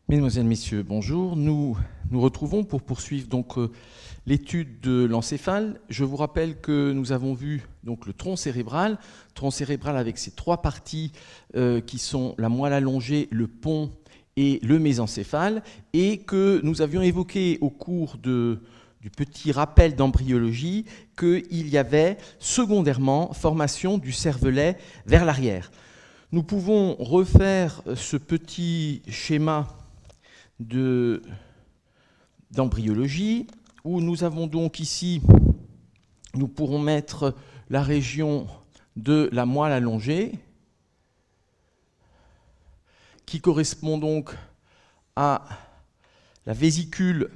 Mesdemoiselles, Messieurs, bonjour. Nous nous retrouvons pour poursuivre l'étude de l'encéphale. Je vous rappelle que nous avons vu le tronc cérébral avec ses trois parties qui sont la moelle allongée, le pont et le mésencéphale, et que nous avions évoqué au cours du petit rappel d'embryologie qu'il y avait secondairement formation du cervelet vers l'arrière. Nous pouvons refaire ce petit schéma d'embryologie, où nous avons donc ici, nous pourrons mettre la région de la moelle allongée, qui correspond donc à la vésicule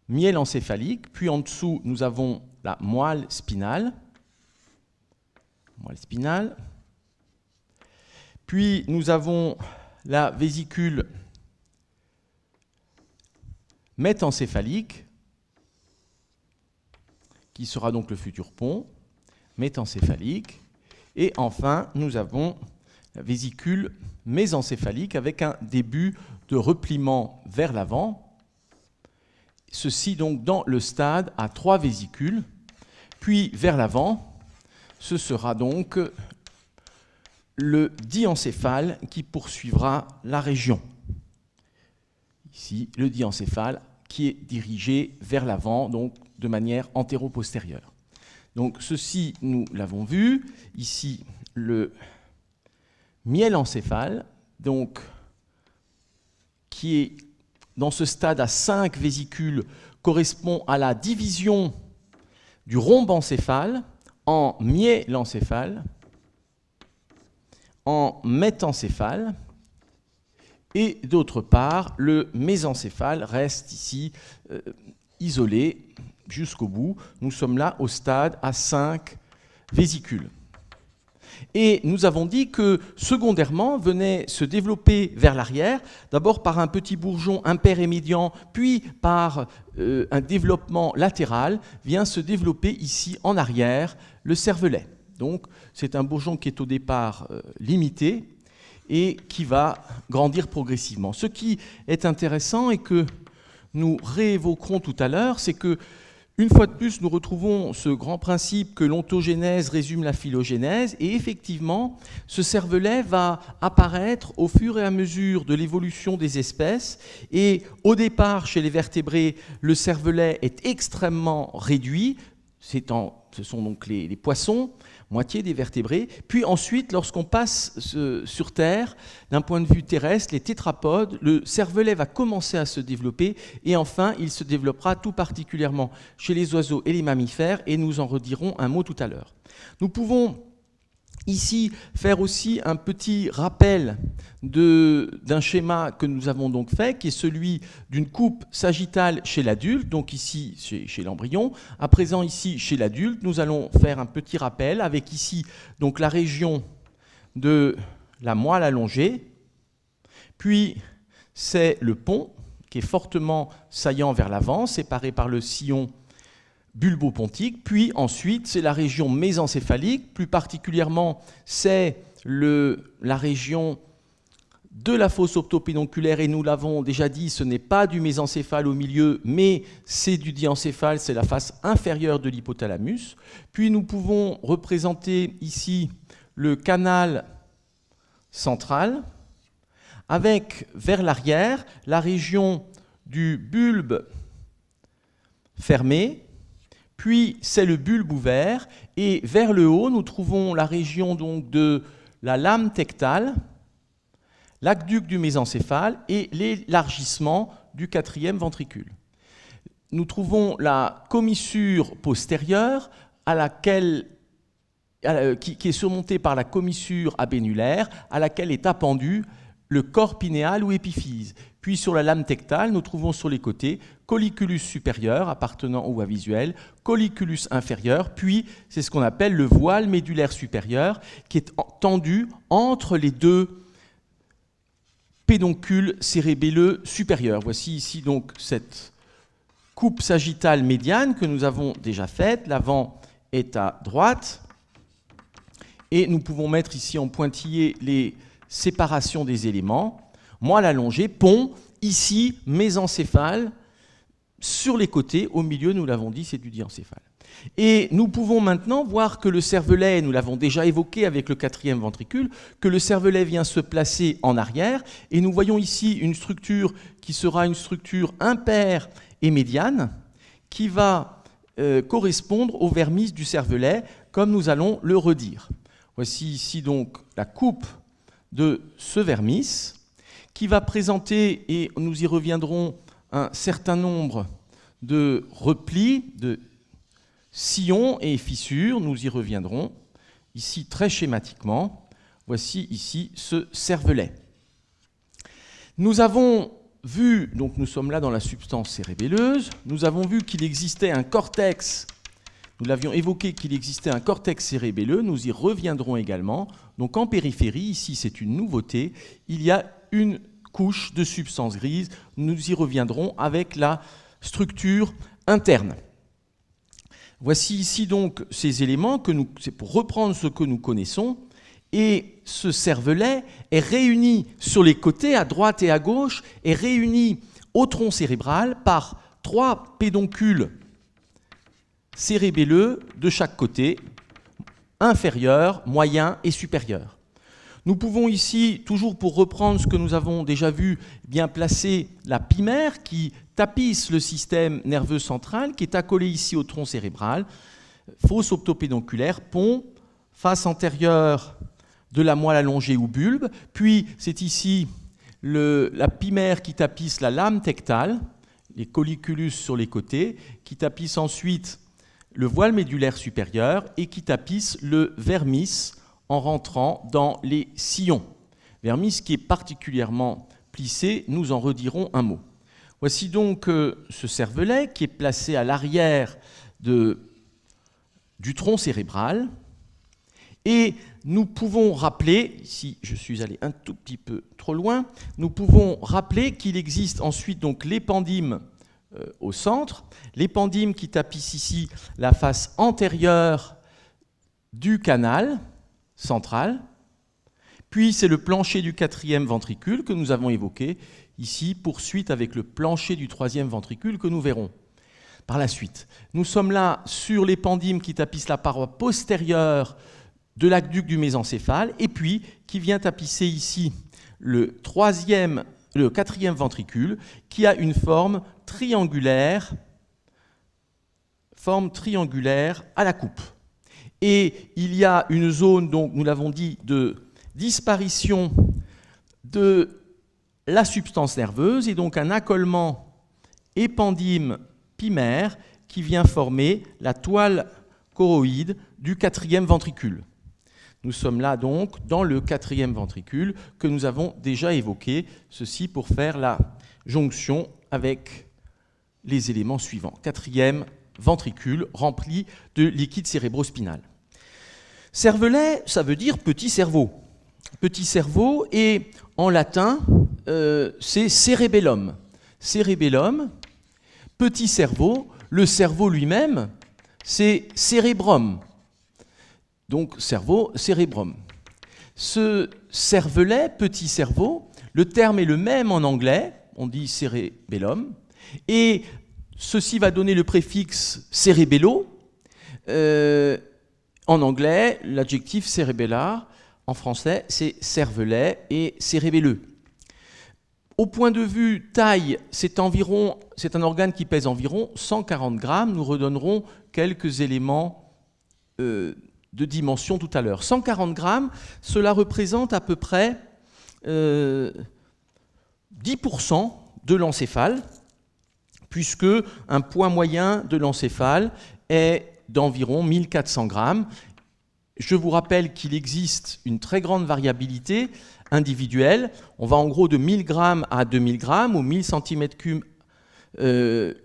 myélencéphalique, puis en dessous, nous avons la moelle spinale, puis nous avons la vésicule métencéphalique, qui sera donc le futur pont, métencéphalique, et enfin, nous avons la vésicule mésencéphalique avec un début de repliement vers l'avant, ceci donc dans le stade à 3 vésicules, puis vers l'avant, ce sera donc le diencéphale qui poursuivra la région. Ici, le diencéphale qui est dirigé vers l'avant, donc de manière antéro-postérieure. Donc ceci, nous l'avons vu. Ici, le myélencéphale, donc qui est dans ce stade à 5 vésicules, correspond à la division du rhombencéphale en myélencéphale, en métencéphale, et d'autre part, le mésencéphale reste ici isolé jusqu'au bout. Nous sommes là au stade à 5 vésicules. Et nous avons dit que secondairement venait se développer vers l'arrière, d'abord par un petit bourgeon impair et médian, puis par un développement latéral, vient se développer ici en arrière le cervelet. Donc c'est un bourgeon qui est au départ limité et qui va grandir progressivement. Ce qui est intéressant et que nous réévoquerons tout à l'heure, c'est que une fois de plus, nous retrouvons ce grand principe que l'ontogénèse résume la phylogénèse, et effectivement, ce cervelet va apparaître au fur et à mesure de l'évolution des espèces, et au départ, chez les vertébrés, le cervelet est extrêmement réduit, ce sont donc les poissons, moitié des vertébrés, puis ensuite, lorsqu'on passe sur Terre, d'un point de vue terrestre, les tétrapodes, le cervelet va commencer à se développer, et enfin, il se développera tout particulièrement chez les oiseaux et les mammifères, et nous en redirons un mot tout à l'heure. Nous pouvons ici faire aussi un petit rappel d'un schéma que nous avons donc fait, qui est celui d'une coupe sagittale chez l'adulte, donc ici chez l'embryon. À présent ici chez l'adulte, nous allons faire un petit rappel avec ici donc la région de la moelle allongée, puis c'est le pont qui est fortement saillant vers l'avant, séparé par le sillon bulbopontique, puis ensuite c'est la région mésencéphalique, plus particulièrement c'est la région de la fosse optopédonculaire, et nous l'avons déjà dit, ce n'est pas du mésencéphale au milieu, mais c'est du diencéphale, c'est la face inférieure de l'hypothalamus. Puis nous pouvons représenter ici le canal central, avec vers l'arrière la région du bulbe fermé, puis c'est le bulbe ouvert, et vers le haut, nous trouvons la région donc de la lame tectale, l'aqueduc du mésencéphale et l'élargissement du 4e ventricule. Nous trouvons la commissure postérieure qui est surmontée par la commissure abénulaire, à laquelle est appendu le corps pinéal ou épiphyse. Puis sur la lame tectale, nous trouvons sur les côtés colliculus supérieur, appartenant au voie visuelle, colliculus inférieur, puis c'est ce qu'on appelle le voile médulaire supérieur, qui est tendu entre les deux pédoncules cérébelleux supérieurs. Voici ici donc cette coupe sagittale médiane que nous avons déjà faite. L'avant est à droite, et nous pouvons mettre ici en pointillé les séparation des éléments. moelle allongée, pont, ici, mésencéphale, sur les côtés, au milieu, nous l'avons dit, c'est du diencéphale. Et nous pouvons maintenant voir que le cervelet, nous l'avons déjà évoqué avec le quatrième ventricule, que le cervelet vient se placer en arrière, et nous voyons ici une structure qui sera une structure impaire et médiane, qui va correspondre au vermis du cervelet, comme nous allons le redire. Voici ici donc la coupe de ce vermis, qui va présenter, et nous y reviendrons, un certain nombre de replis, de sillons et fissures, nous y reviendrons, ici très schématiquement. Voici ici ce cervelet. Nous avons vu, donc nous sommes là dans la substance cérébelleuse, nous avons vu qu'il existait un cortex, nous l'avions évoqué qu'il existait un cortex cérébelleux, nous y reviendrons également. Donc en périphérie, ici c'est une nouveauté, il y a une couche de substance grise, nous y reviendrons avec la structure interne. Voici ici donc ces éléments, c'est pour reprendre ce que nous connaissons, et ce cervelet est réuni sur les côtés, à droite et à gauche, est réuni au tronc cérébral par 3 pédoncules cérébelleux de chaque côté, inférieur, moyen et supérieur. Nous pouvons ici, toujours pour reprendre ce que nous avons déjà vu, bien placer la pimère qui tapisse le système nerveux central, qui est accolé ici au tronc cérébral, fosse optopédonculaire, pont, face antérieure de la moelle allongée ou bulbe, puis c'est ici la pimère qui tapisse la lame tectale, les colliculus sur les côtés, qui tapisse ensuite le voile médulaire supérieur et qui tapisse le vermis en rentrant dans les sillons. Vermis qui est particulièrement plissé, nous en redirons un mot. Voici donc ce cervelet qui est placé à l'arrière du tronc cérébral. Et nous pouvons rappeler, ici je suis allé un tout petit peu trop loin, nous pouvons rappeler qu'il existe ensuite donc l'épendyle au centre, l'épendyle qui tapisse ici la face antérieure du canal central, puis c'est le plancher du quatrième ventricule que nous avons évoqué, ici poursuite avec le plancher du troisième ventricule que nous verrons par la suite. Nous sommes là sur l'épendyle qui tapisse la paroi postérieure de l'aqueduc du mésencéphale, et puis qui vient tapisser ici le quatrième ventricule, qui a une forme triangulaire à la coupe. Et il y a une zone, donc, nous l'avons dit, de disparition de la substance nerveuse, et donc un accolement épendyme-pimaire qui vient former la toile choroïde du quatrième ventricule. Nous sommes là donc dans le quatrième ventricule que nous avons déjà évoqué, ceci pour faire la jonction avec les éléments suivants. Quatrième ventricule rempli de liquide cérébrospinal. Cervelet, ça veut dire petit cerveau. Petit cerveau, et en latin, c'est cerebellum. Cerebellum, petit cerveau, le cerveau lui-même, c'est cérébrum. Donc cerveau, cérébrum. Ce cervelet, petit cerveau, le terme est le même en anglais, on dit cerebellum, et ceci va donner le préfixe cerebello. En anglais, l'adjectif cerebellar, en français, c'est cervelet et cérébelleux. Au point de vue taille, c'est un organe qui pèse environ 140 grammes. Nous redonnerons quelques éléments de dimension tout à l'heure. 140 grammes, cela représente à peu près 10% de l'encéphale, puisque un poids moyen de l'encéphale est d'environ 1400 grammes. Je vous rappelle qu'il existe une très grande variabilité individuelle. On va en gros de 1000 grammes à 2000 grammes, ou 1000 cm3 de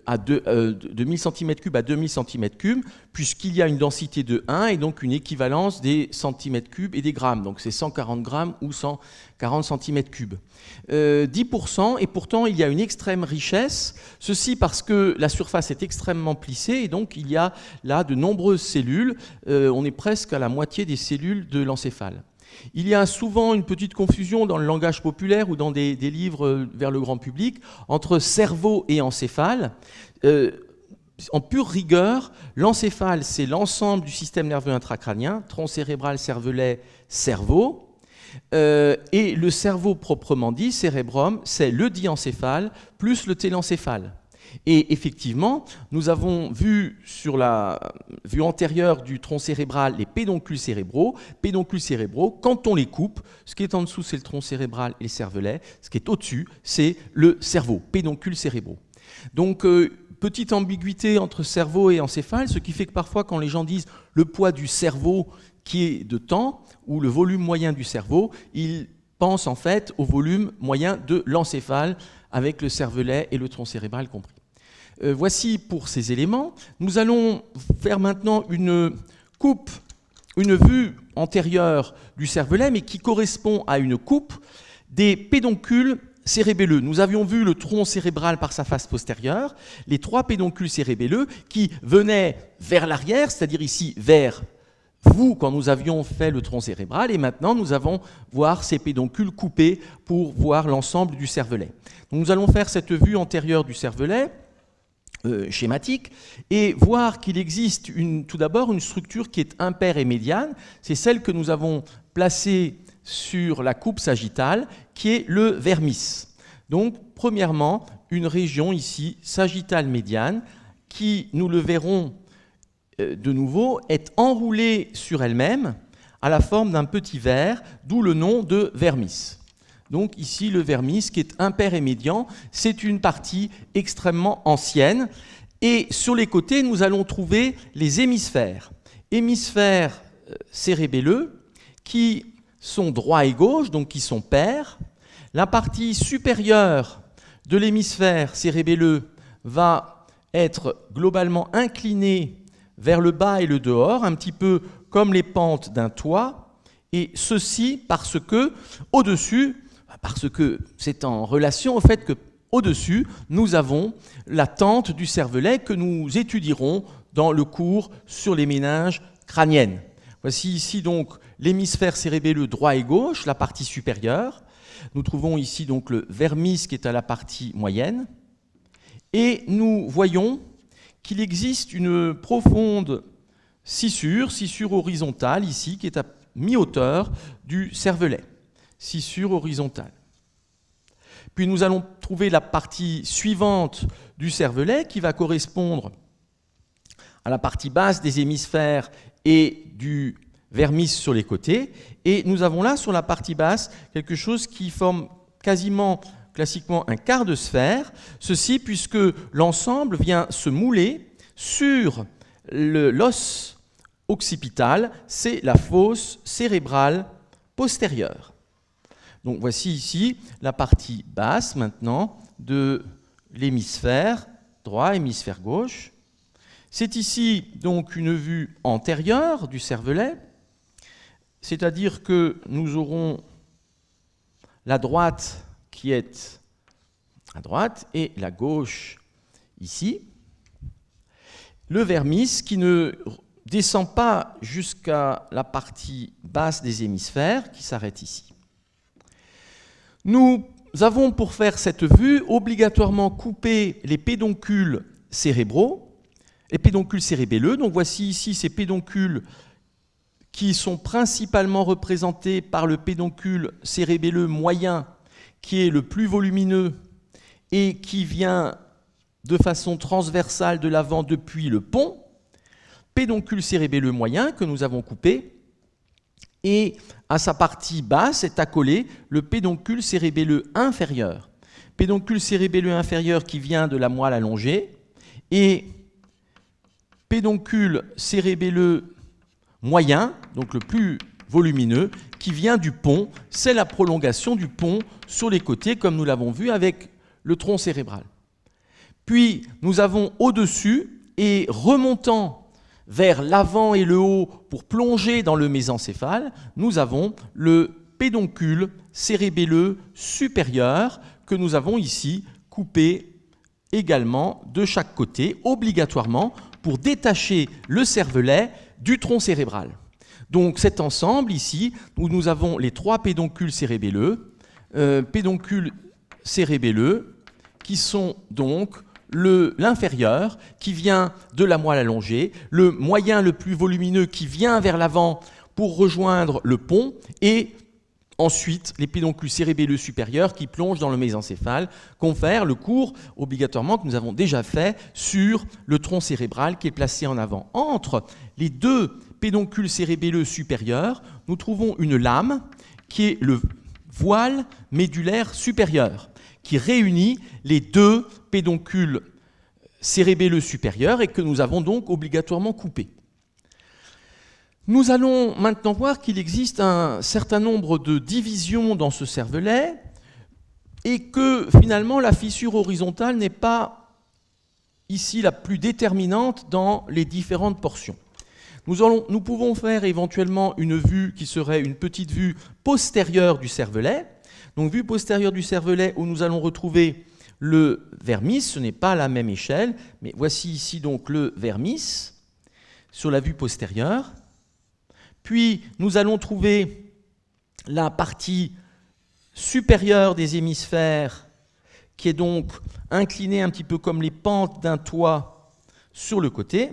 1000 cm3 à 2000 cm3, puisqu'il y a une densité de 1 et donc une équivalence des cm3 et des grammes. Donc c'est 140 grammes ou 140 cm3. 10%, et pourtant il y a une extrême richesse, ceci parce que la surface est extrêmement plissée, et donc il y a là de nombreuses cellules, on est presque à la moitié des cellules de l'encéphale. Il y a souvent une petite confusion dans le langage populaire ou dans des livres vers le grand public entre cerveau et encéphale. En pure rigueur, l'encéphale, c'est l'ensemble du système nerveux intracrânien, tronc cérébral, cervelet, cerveau. Et le cerveau proprement dit, cérébrum, c'est le diencéphale plus le télencéphale. Et effectivement, nous avons vu sur la vue antérieure du tronc cérébral les pédoncules cérébraux. Pédoncules cérébraux, quand on les coupe, ce qui est en dessous, c'est le tronc cérébral et le cervelet. Ce qui est au-dessus, c'est le cerveau, pédoncules cérébraux. Donc, petite ambiguïté entre cerveau et encéphale, ce qui fait que parfois, quand les gens disent le poids du cerveau qui est de temps, ou le volume moyen du cerveau, ils pensent en fait au volume moyen de l'encéphale, avec le cervelet et le tronc cérébral compris. Voici pour ces éléments. Nous allons faire maintenant une coupe, une vue antérieure du cervelet, mais qui correspond à une coupe des pédoncules cérébelleux. Nous avions vu le tronc cérébral par sa face postérieure, les 3 pédoncules cérébelleux qui venaient vers l'arrière, c'est-à-dire ici vers vous quand nous avions fait le tronc cérébral, et maintenant nous allons voir ces pédoncules coupés pour voir l'ensemble du cervelet. Donc nous allons faire cette vue antérieure du cervelet, schématique, et voir qu'il existe tout d'abord une structure qui est impaire et médiane, c'est celle que nous avons placée sur la coupe sagittale, qui est le vermis. Donc premièrement, une région ici, sagittale médiane, qui, nous le verrons de nouveau, est enroulée sur elle-même à la forme d'un petit verre, d'où le nom de vermis. Donc ici, le vermis, qui est impair et médian, c'est une partie extrêmement ancienne. Et sur les côtés, nous allons trouver les hémisphères. Hémisphères cérébelleux, qui sont droit et gauche, donc qui sont pairs. La partie supérieure de l'hémisphère cérébelleux va être globalement inclinée vers le bas et le dehors, un petit peu comme les pentes d'un toit, et ceci parce que c'est en relation au fait qu'au-dessus, nous avons la tente du cervelet que nous étudierons dans le cours sur les méninges crâniennes. Voici ici donc l'hémisphère cérébelleux droit et gauche, la partie supérieure. Nous trouvons ici donc le vermis qui est à la partie moyenne. Et nous voyons qu'il existe une profonde scissure horizontale ici, qui est à mi-hauteur du cervelet. Scissure horizontale. Puis nous allons trouver la partie suivante du cervelet qui va correspondre à la partie basse des hémisphères et du vermis sur les côtés. Et nous avons là, sur la partie basse, quelque chose qui forme quasiment, classiquement, un quart de sphère. Ceci puisque l'ensemble vient se mouler sur l'os occipital, c'est la fosse cérébrale postérieure. Donc voici ici la partie basse maintenant de l'hémisphère droit, hémisphère gauche. C'est ici donc une vue antérieure du cervelet, c'est-à-dire que nous aurons la droite qui est à droite et la gauche ici. Le vermis qui ne descend pas jusqu'à la partie basse des hémisphères qui s'arrête ici. Nous avons pour faire cette vue obligatoirement coupé les pédoncules cérébraux, les pédoncules cérébelleux. Donc voici ici ces pédoncules qui sont principalement représentés par le pédoncule cérébelleux moyen, qui est le plus volumineux et qui vient de façon transversale de l'avant depuis le pont, pédoncule cérébelleux moyen que nous avons coupé, et à sa partie basse est accolé le pédoncule cérébelleux inférieur. Pédoncule cérébelleux inférieur qui vient de la moelle allongée, et pédoncule cérébelleux moyen, donc le plus volumineux, qui vient du pont. C'est la prolongation du pont sur les côtés, comme nous l'avons vu avec le tronc cérébral. Puis nous avons au-dessus, et remontant vers l'avant et le haut pour plonger dans le mésencéphale, nous avons le pédoncule cérébelleux supérieur que nous avons ici coupé également de chaque côté, obligatoirement pour détacher le cervelet du tronc cérébral. donc cet ensemble ici, où nous avons les 3 pédoncules cérébelleux, qui sont donc l'inférieur, qui vient de la moelle allongée, le moyen le plus volumineux qui vient vers l'avant pour rejoindre le pont, et ensuite les pédoncules cérébelleux supérieurs qui plongent dans le mésencéphale, confèrent le cours obligatoirement que nous avons déjà fait sur le tronc cérébral qui est placé en avant. Entre les 2 pédoncules cérébelleux supérieurs, nous trouvons une lame qui est le voile médulaire supérieur, qui réunit les 2 pédoncules cérébelleux supérieurs et que nous avons donc obligatoirement coupé. Nous allons maintenant voir qu'il existe un certain nombre de divisions dans ce cervelet et que finalement la fissure horizontale n'est pas ici la plus déterminante dans les différentes portions. Nous pouvons faire éventuellement une vue qui serait une petite vue postérieure du cervelet. Donc vue postérieure du cervelet où nous allons retrouver le vermis, ce n'est pas à la même échelle, mais voici ici donc le vermis sur la vue postérieure. Puis nous allons trouver la partie supérieure des hémisphères qui est donc inclinée un petit peu comme les pentes d'un toit sur le côté.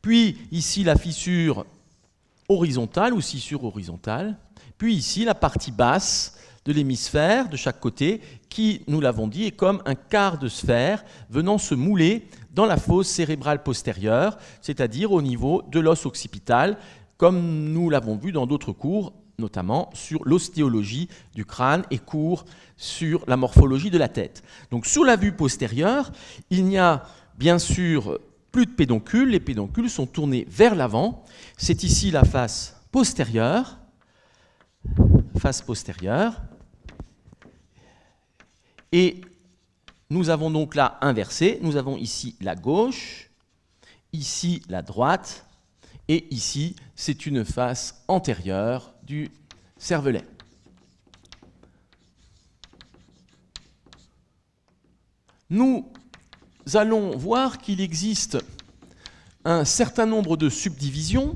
Puis ici la fissure horizontale ou scissure horizontale. Puis ici la partie basse de l'hémisphère de chaque côté qui, nous l'avons dit, est comme un quart de sphère venant se mouler dans la fosse cérébrale postérieure, c'est-à-dire au niveau de l'os occipital, comme nous l'avons vu dans d'autres cours, notamment sur l'ostéologie du crâne et cours sur la morphologie de la tête. Donc sous la vue postérieure, il n'y a bien sûr plus de pédoncules, les pédoncules sont tournés vers l'avant. C'est ici la face postérieure, et nous avons donc là inversé, nous avons ici la gauche, ici la droite, et ici c'est une face antérieure du cervelet. Nous allons voir qu'il existe un certain nombre de subdivisions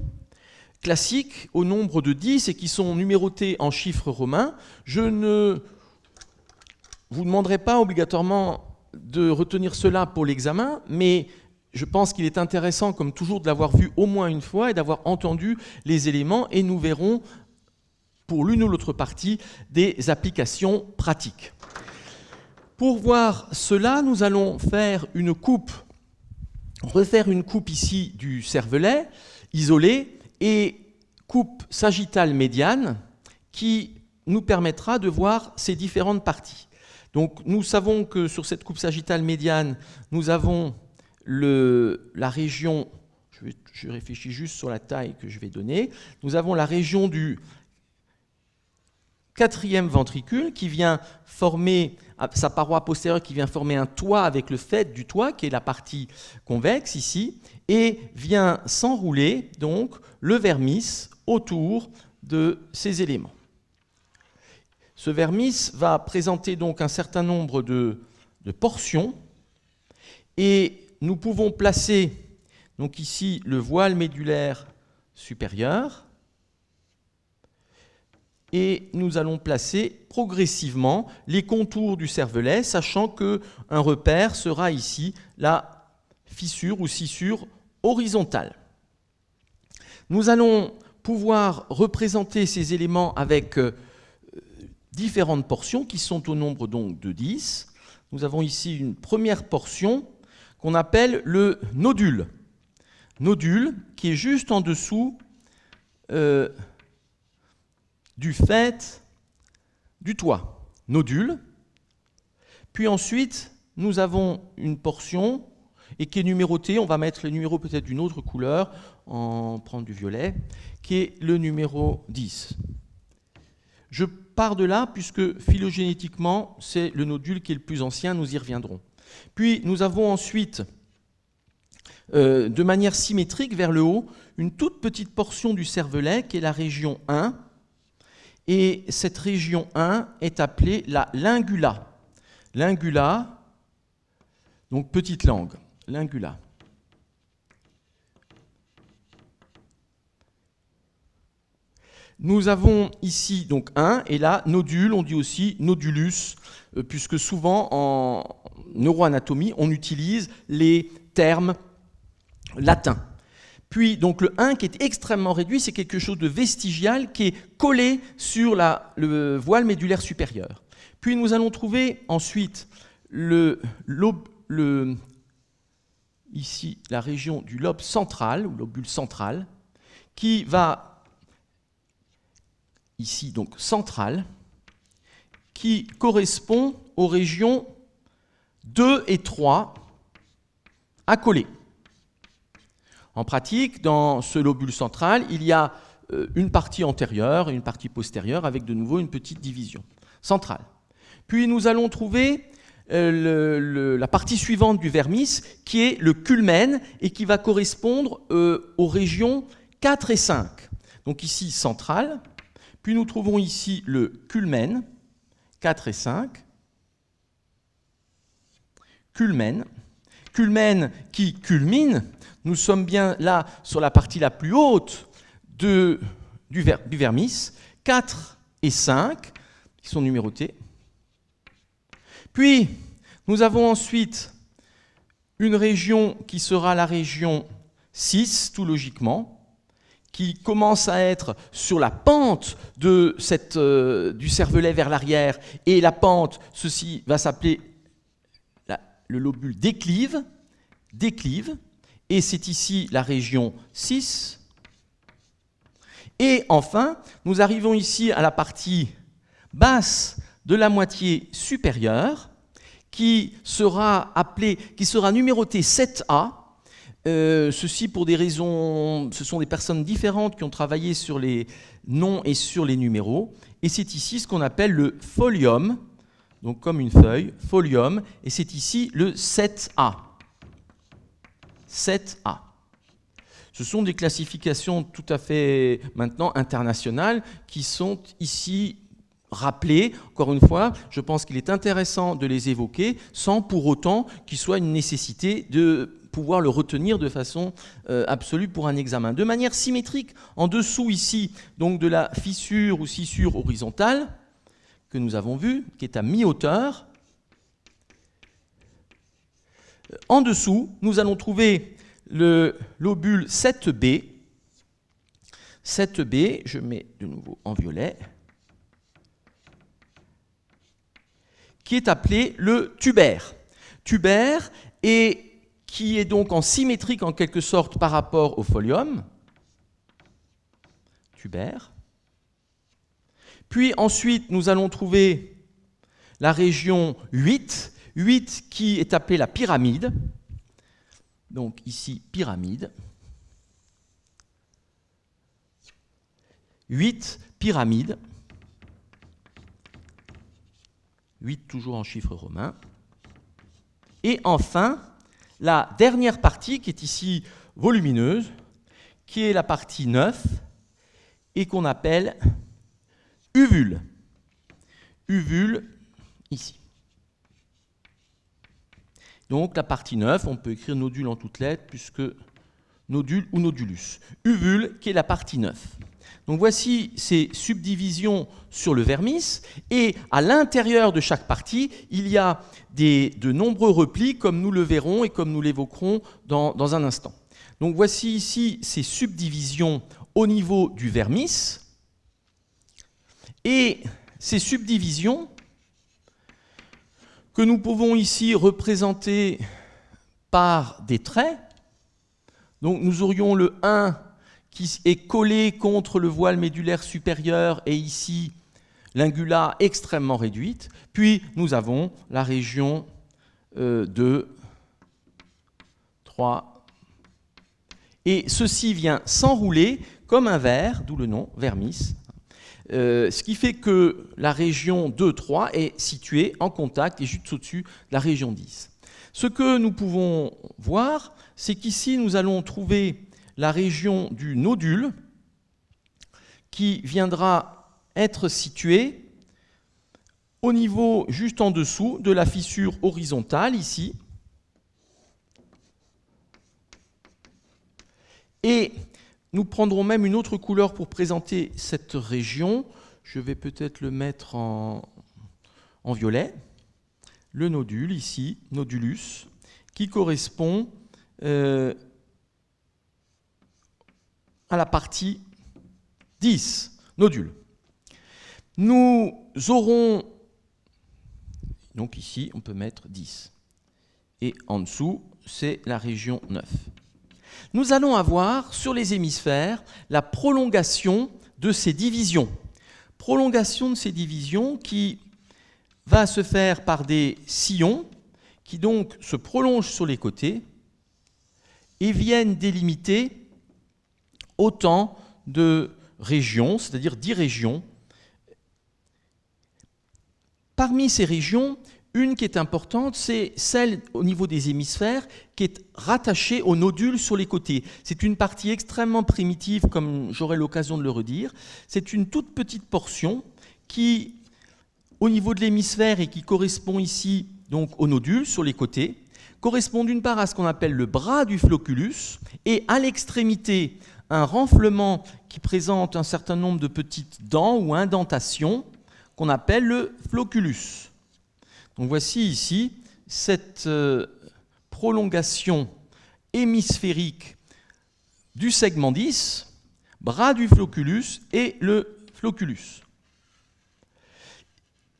classiques au nombre de 10 et qui sont numérotées en chiffres romains. Je ne vous demanderai pas obligatoirement de retenir cela pour l'examen, mais je pense qu'il est intéressant, comme toujours, de l'avoir vu au moins une fois et d'avoir entendu les éléments, et nous verrons pour l'une ou l'autre partie des applications pratiques. Pour voir cela, nous allons faire une coupe, refaire une coupe ici du cervelet, isolée, et coupe sagittale médiane, qui nous permettra de voir ces différentes parties. Donc nous savons que sur cette coupe sagittale médiane, nous avons la région, je réfléchis juste sur la taille que je vais donner, nous avons la région du 4e ventricule qui vient former sa paroi postérieure, qui vient former un toit avec le faîte du toit, qui est la partie convexe ici, et vient s'enrouler donc le vermis autour de ces éléments. Ce vermis va présenter donc un certain nombre de portions, et nous pouvons placer donc ici le voile médulaire supérieur, et nous allons placer progressivement les contours du cervelet, sachant qu'un repère sera ici la fissure ou scissure horizontale. Nous allons pouvoir représenter ces éléments avec différentes portions qui sont au nombre donc de 10. Nous avons ici une première portion qu'on appelle le nodule. Nodule qui est juste en dessous du faîte du toit. Nodule. Puis ensuite, nous avons une portion et qui est numérotée. On va mettre le numéro peut-être d'une autre couleur, en prendre du violet, qui est le numéro 10. Je pars de là puisque phylogénétiquement, c'est le nodule qui est le plus ancien, nous y reviendrons. Puis nous avons ensuite, de manière symétrique vers le haut, une toute petite portion du cervelet qui est la région 1. Et cette région 1 est appelée la lingula. Lingula, donc petite langue, lingula. Nous avons ici donc un, et là, nodule, on dit aussi nodulus, puisque souvent en neuroanatomie, on utilise les termes latins. Puis donc le 1 qui est extrêmement réduit, c'est quelque chose de vestigial qui est collé sur le voile médulaire supérieur. Puis nous allons trouver ensuite ici la région du lobe central, ou lobule central, qui va, ici donc central, qui correspond aux régions 2 et 3 accolées. En pratique, dans ce lobule central, il y a une partie antérieure et une partie postérieure avec de nouveau une petite division centrale. Puis nous allons trouver la partie suivante du vermis qui est le culmen et qui va correspondre aux régions 4 et 5. Donc ici central, puis nous trouvons ici le culmen, 4 et 5, culmen qui culmine. Nous sommes bien là sur la partie la plus haute du vermis, 4 et 5, qui sont numérotés. Puis, nous avons ensuite une région qui sera la région 6, tout logiquement, qui commence à être sur la pente du cervelet vers l'arrière, et la pente, ceci va s'appeler le lobule déclive, et c'est ici la région 6. Et enfin, nous arrivons ici à la partie basse de la moitié supérieure, qui sera numérotée 7A. Ceci pour des raisons, ce sont des personnes différentes qui ont travaillé sur les noms et sur les numéros. Et c'est ici ce qu'on appelle le folium, donc comme une feuille, folium, et c'est ici le 7A. 7A. Ce sont des classifications tout à fait maintenant internationales qui sont ici rappelées. Encore une fois, je pense qu'il est intéressant de les évoquer sans pour autant qu'il soit une nécessité de pouvoir le retenir de façon absolue pour un examen. De manière symétrique, en dessous ici, donc de la fissure ou scissure horizontale que nous avons vue, qui est à mi-hauteur, en dessous, nous allons trouver le lobule 7B. 7B, je mets de nouveau en violet, qui est appelé le tubaire. Tubaire, et qui est donc en symétrique en quelque sorte par rapport au folium. Tubaire. Puis ensuite, nous allons trouver la région 8, qui est appelée la pyramide. Donc ici, pyramide. 8, pyramide. 8 toujours en chiffres romains. Et enfin, la dernière partie qui est ici volumineuse, qui est la partie 9 et qu'on appelle uvule. Uvule ici. Donc la partie 9, on peut écrire nodule en toutes lettres, puisque nodule ou nodulus. Uvule, qui est la partie 9. Donc voici ces subdivisions sur le vermis, et à l'intérieur de chaque partie, il y a de nombreux replis, comme nous le verrons et comme nous l'évoquerons dans un instant. Donc voici ici ces subdivisions au niveau du vermis, et ces subdivisions que nous pouvons ici représenter par des traits. Donc nous aurions le 1 qui est collé contre le voile médulaire supérieur et ici l'ingula extrêmement réduite. Puis nous avons la région 2, 3. Et ceci vient s'enrouler comme un verre, d'où le nom, vermis. Ce qui fait que la région 2-3 est située en contact et juste au-dessus de la région 10. Ce que nous pouvons voir, c'est qu'ici nous allons trouver la région du nodule qui viendra être située au niveau juste en dessous de la fissure horizontale ici. Et nous prendrons même une autre couleur pour présenter cette région. Je vais peut-être le mettre en violet. Le nodule ici, nodulus, qui correspond à la partie 10, nodule. Nous aurons, donc ici, on peut mettre 10. Et en dessous, c'est la région 9. Nous allons avoir, sur les hémisphères, la prolongation de ces divisions. Prolongation de ces divisions qui va se faire par des sillons qui donc se prolongent sur les côtés et viennent délimiter autant de régions, c'est-à-dire 10 régions. Parmi ces régions, une qui est importante, c'est celle au niveau des hémisphères qui est rattachée aux nodules sur les côtés. C'est une partie extrêmement primitive, comme j'aurai l'occasion de le redire. C'est une toute petite portion qui, au niveau de l'hémisphère et qui correspond ici donc aux nodules sur les côtés, correspond d'une part à ce qu'on appelle le bras du flocculus et à l'extrémité un renflement qui présente un certain nombre de petites dents ou indentations qu'on appelle le flocculus. Donc voici ici cette prolongation hémisphérique du segment 10, bras du flocculus et le flocculus.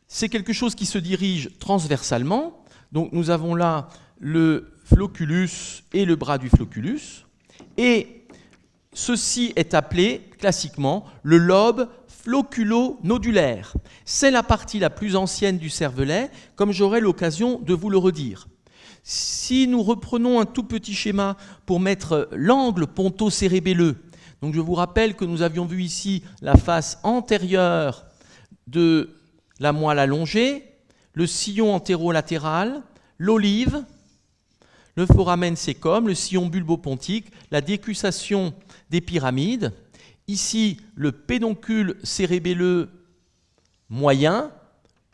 C'est quelque chose qui se dirige transversalement. Donc nous avons là le flocculus et le bras du flocculus. Et ceci est appelé classiquement le lobe floculo-nodulaire. C'est la partie la plus ancienne du cervelet, comme j'aurai l'occasion de vous le redire. Si nous reprenons un tout petit schéma pour mettre l'angle ponto-cérébelleux, donc je vous rappelle que nous avions vu ici la face antérieure de la moelle allongée, le sillon antérolatéral, l'olive, le foramen cæcum, le sillon bulbopontique, la décussation des pyramides. Ici, le pédoncule cérébelleux moyen,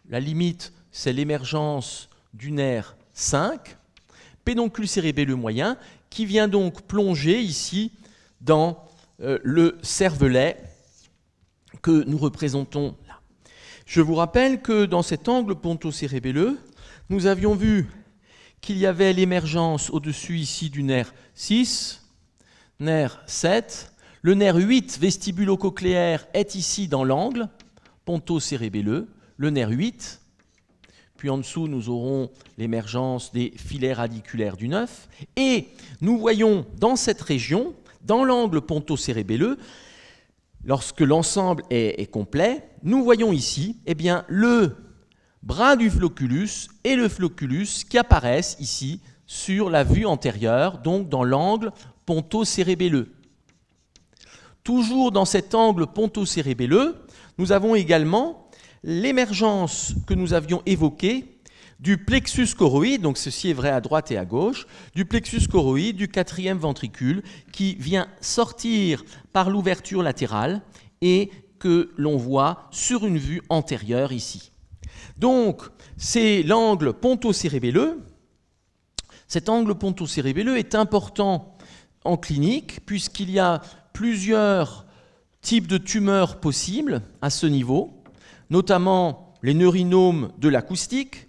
la limite, c'est l'émergence du nerf 5, pédoncule cérébelleux moyen, qui vient donc plonger ici dans le cervelet que nous représentons là. Je vous rappelle que dans cet angle ponto-cérébelleux, nous avions vu qu'il y avait l'émergence au-dessus ici du nerf 6, nerf 7, le nerf 8 vestibulo-cochléaire est ici dans l'angle ponto-cérébelleux, le nerf 8, puis en dessous nous aurons l'émergence des filets radiculaires du 9, et nous voyons dans cette région, dans l'angle ponto-cérébelleux, lorsque l'ensemble est complet, nous voyons ici eh bien, le bras du flocculus et le flocculus qui apparaissent ici sur la vue antérieure, donc dans l'angle ponto-cérébelleux. Toujours dans cet angle ponto-cérébelleux, nous avons également l'émergence que nous avions évoquée du plexus choroïde, donc ceci est vrai à droite et à gauche, du plexus choroïde du 4e ventricule qui vient sortir par l'ouverture latérale et que l'on voit sur une vue antérieure ici. Donc, c'est l'angle ponto-cérébelleux. Cet angle ponto-cérébelleux est important en clinique puisqu'il y a plusieurs types de tumeurs possibles à ce niveau, notamment les neurinomes de l'acoustique,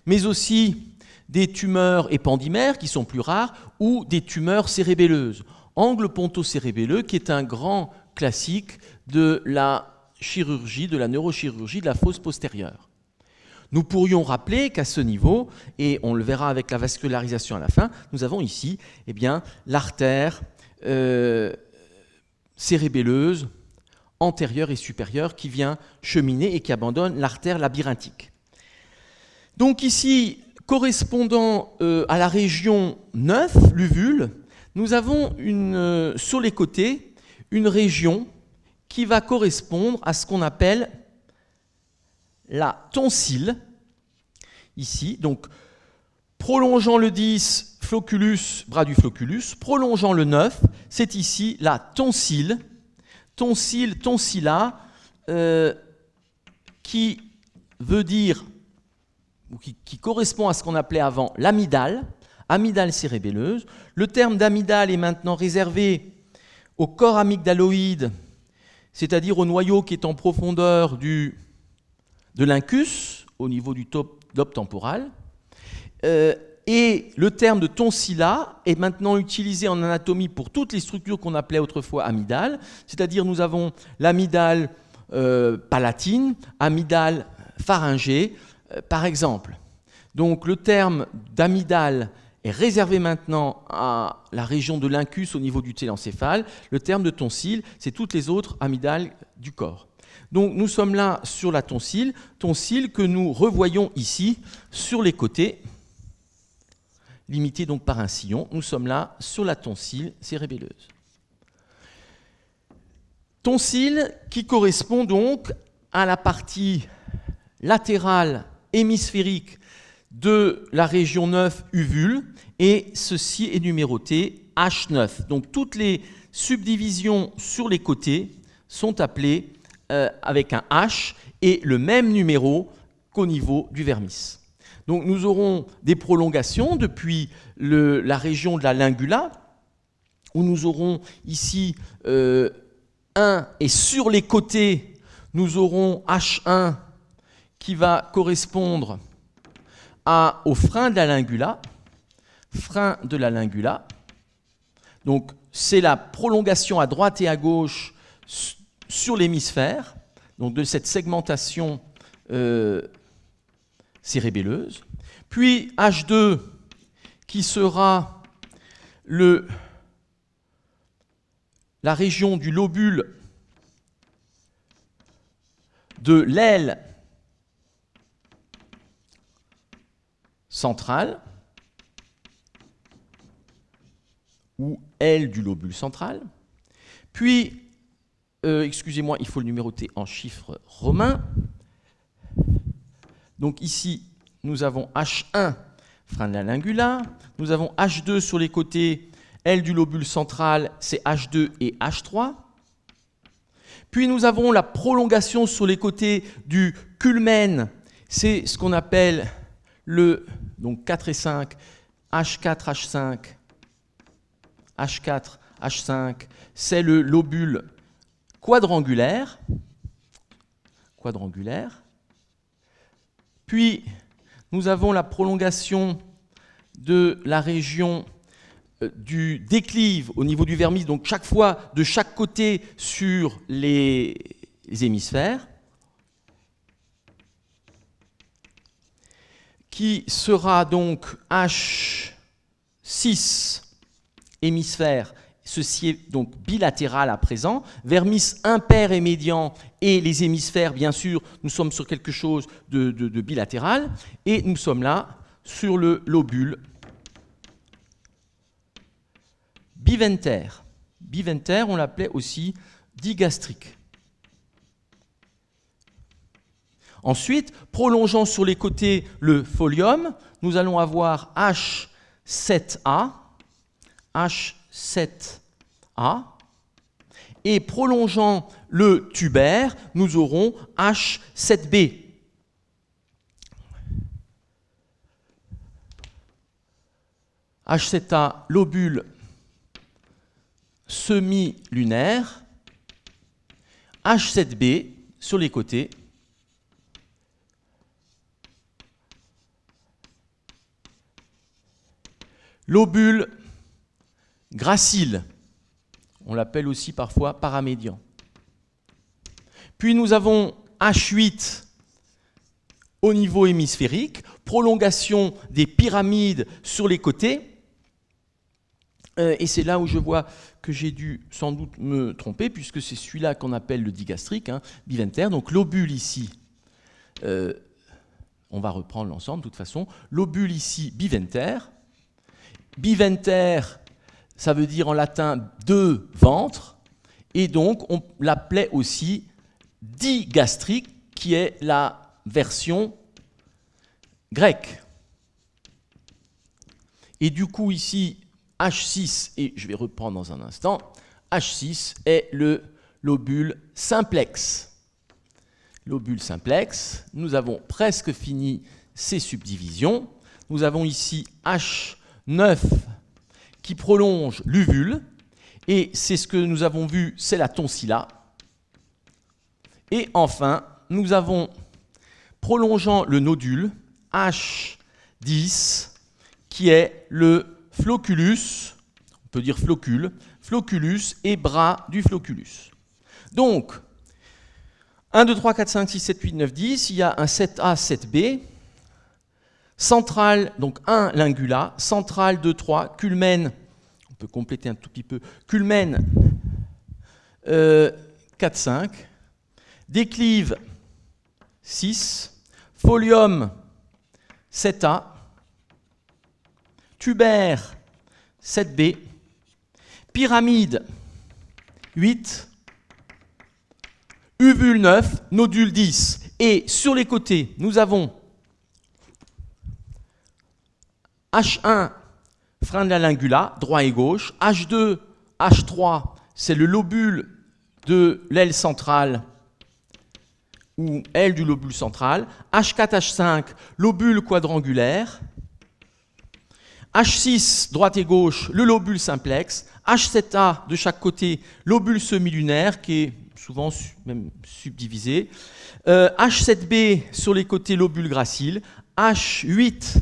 mais aussi des tumeurs épandymères qui sont plus rares ou des tumeurs cérébelleuses. Angle ponto-cérébelleux qui est un grand classique de la chirurgie, de la neurochirurgie de la fosse postérieure. Nous pourrions rappeler qu'à ce niveau, et on le verra avec la vascularisation à la fin, nous avons ici eh bien, l'artère cérébelleuse antérieure et supérieure qui vient cheminer et qui abandonne l'artère labyrinthique. Donc ici, correspondant à la région 9, l'uvule, nous avons sur les côtés une région qui va correspondre à ce qu'on appelle la tonsille, ici, donc prolongeant le 10, flocculus, bras du flocculus, prolongeant le 9, c'est ici la tonsille, tonsilla, qui veut dire, ou qui correspond à ce qu'on appelait avant l'amygdale, amygdale cérébelleuse. Le terme d'amygdale est maintenant réservé au corps amygdaloïde, c'est-à-dire au noyau qui est en profondeur de l'incus, au niveau du lobe temporal. Et le terme de tonsilla est maintenant utilisé en anatomie pour toutes les structures qu'on appelait autrefois amygdales, c'est-à-dire nous avons l'amygdale palatine, amygdale pharyngée, par exemple. Donc le terme d'amygdale est réservé maintenant à la région de l'incus au niveau du télencéphale. Le terme de tonsille, c'est toutes les autres amygdales du corps. Donc nous sommes là sur la tonsille que nous revoyons ici sur les côtés, limitée donc par un sillon. Nous sommes là sur la tonsille cérébelleuse. Tonsille qui correspond donc à la partie latérale hémisphérique de la région 9 uvule, et ceci est numéroté H9. Donc toutes les subdivisions sur les côtés sont appelées avec un H et le même numéro qu'au niveau du vermis. Donc nous aurons des prolongations depuis la région de la lingula, où nous aurons ici 1, et sur les côtés, nous aurons H1 qui va correspondre au frein de la lingula. Frein de la lingula. Donc c'est la prolongation à droite et à gauche sur l'hémisphère, donc de cette segmentation cérébelleuse. Puis H2 qui sera la région du lobule de l'aile centrale, ou aile du lobule central. Puis, excusez-moi, il faut le numéroter en chiffres romains. Donc ici, nous avons H1, frein de la lingula. Nous avons H2 sur les côtés, aile du lobule central, c'est H2 et H3. Puis nous avons la prolongation sur les côtés du culmen, c'est ce qu'on appelle donc 4 et 5, H4, H5, H4, H5, c'est le lobule quadrangulaire. Puis, nous avons la prolongation de la région du déclive au niveau du vermis, donc chaque fois de chaque côté sur les hémisphères, qui sera donc H6 hémisphère, ceci est donc bilatéral à présent, vermis impair et médian, et les hémisphères, bien sûr, nous sommes sur quelque chose de bilatéral, et nous sommes là sur le lobule biventaire. Biventaire, on l'appelait aussi digastrique. Ensuite, prolongeant sur les côtés le folium, nous allons avoir H7A, et prolongeant le tubaire, nous aurons H7B. H7A, lobule semi-lunaire, H7B sur les côtés, lobule gracile, on l'appelle aussi parfois paramédian. Puis nous avons H8 au niveau hémisphérique, prolongation des pyramides sur les côtés, et c'est là où je vois que j'ai dû sans doute me tromper, puisque c'est celui-là qu'on appelle le digastrique, biventaire. Donc lobule ici, on va reprendre l'ensemble de toute façon, lobule ici biventaire. Biventaire, ça veut dire en latin deux ventres, et donc on l'appelait aussi digastrique, qui est la version grecque. Et du coup ici, H6, et je vais reprendre dans un instant, H6 est le lobule simplex. Lobule simplex, nous avons presque fini ces subdivisions. Nous avons ici H9 qui prolonge l'uvule, Et c'est ce que nous avons vu, c'est la tonsilla. Et enfin, nous avons, prolongeant le nodule, H10, qui est le flocculus, on peut dire flocule, flocculus et bras du flocculus. Donc, 1, 2, 3, 4, 5, 6, 7, 8, 9, 10, il y a un 7A, 7B, central, donc 1 lingula, central 2, 3, culmen, on peut compléter un tout petit peu, culmen 4, 5, déclive 6, folium 7A, tubaire 7B, pyramide 8, uvule 9, nodule 10. Et sur les côtés, nous avons H1, frein de la lingula, droit et gauche. H2, H3, c'est le lobule de l'aile centrale ou aile du lobule central. H4, H5, lobule quadrangulaire. H6, droite et gauche, le lobule simplex. H7A, de chaque côté, lobule semilunaire, qui est souvent même subdivisé. H7B, sur les côtés, lobule gracile. H8,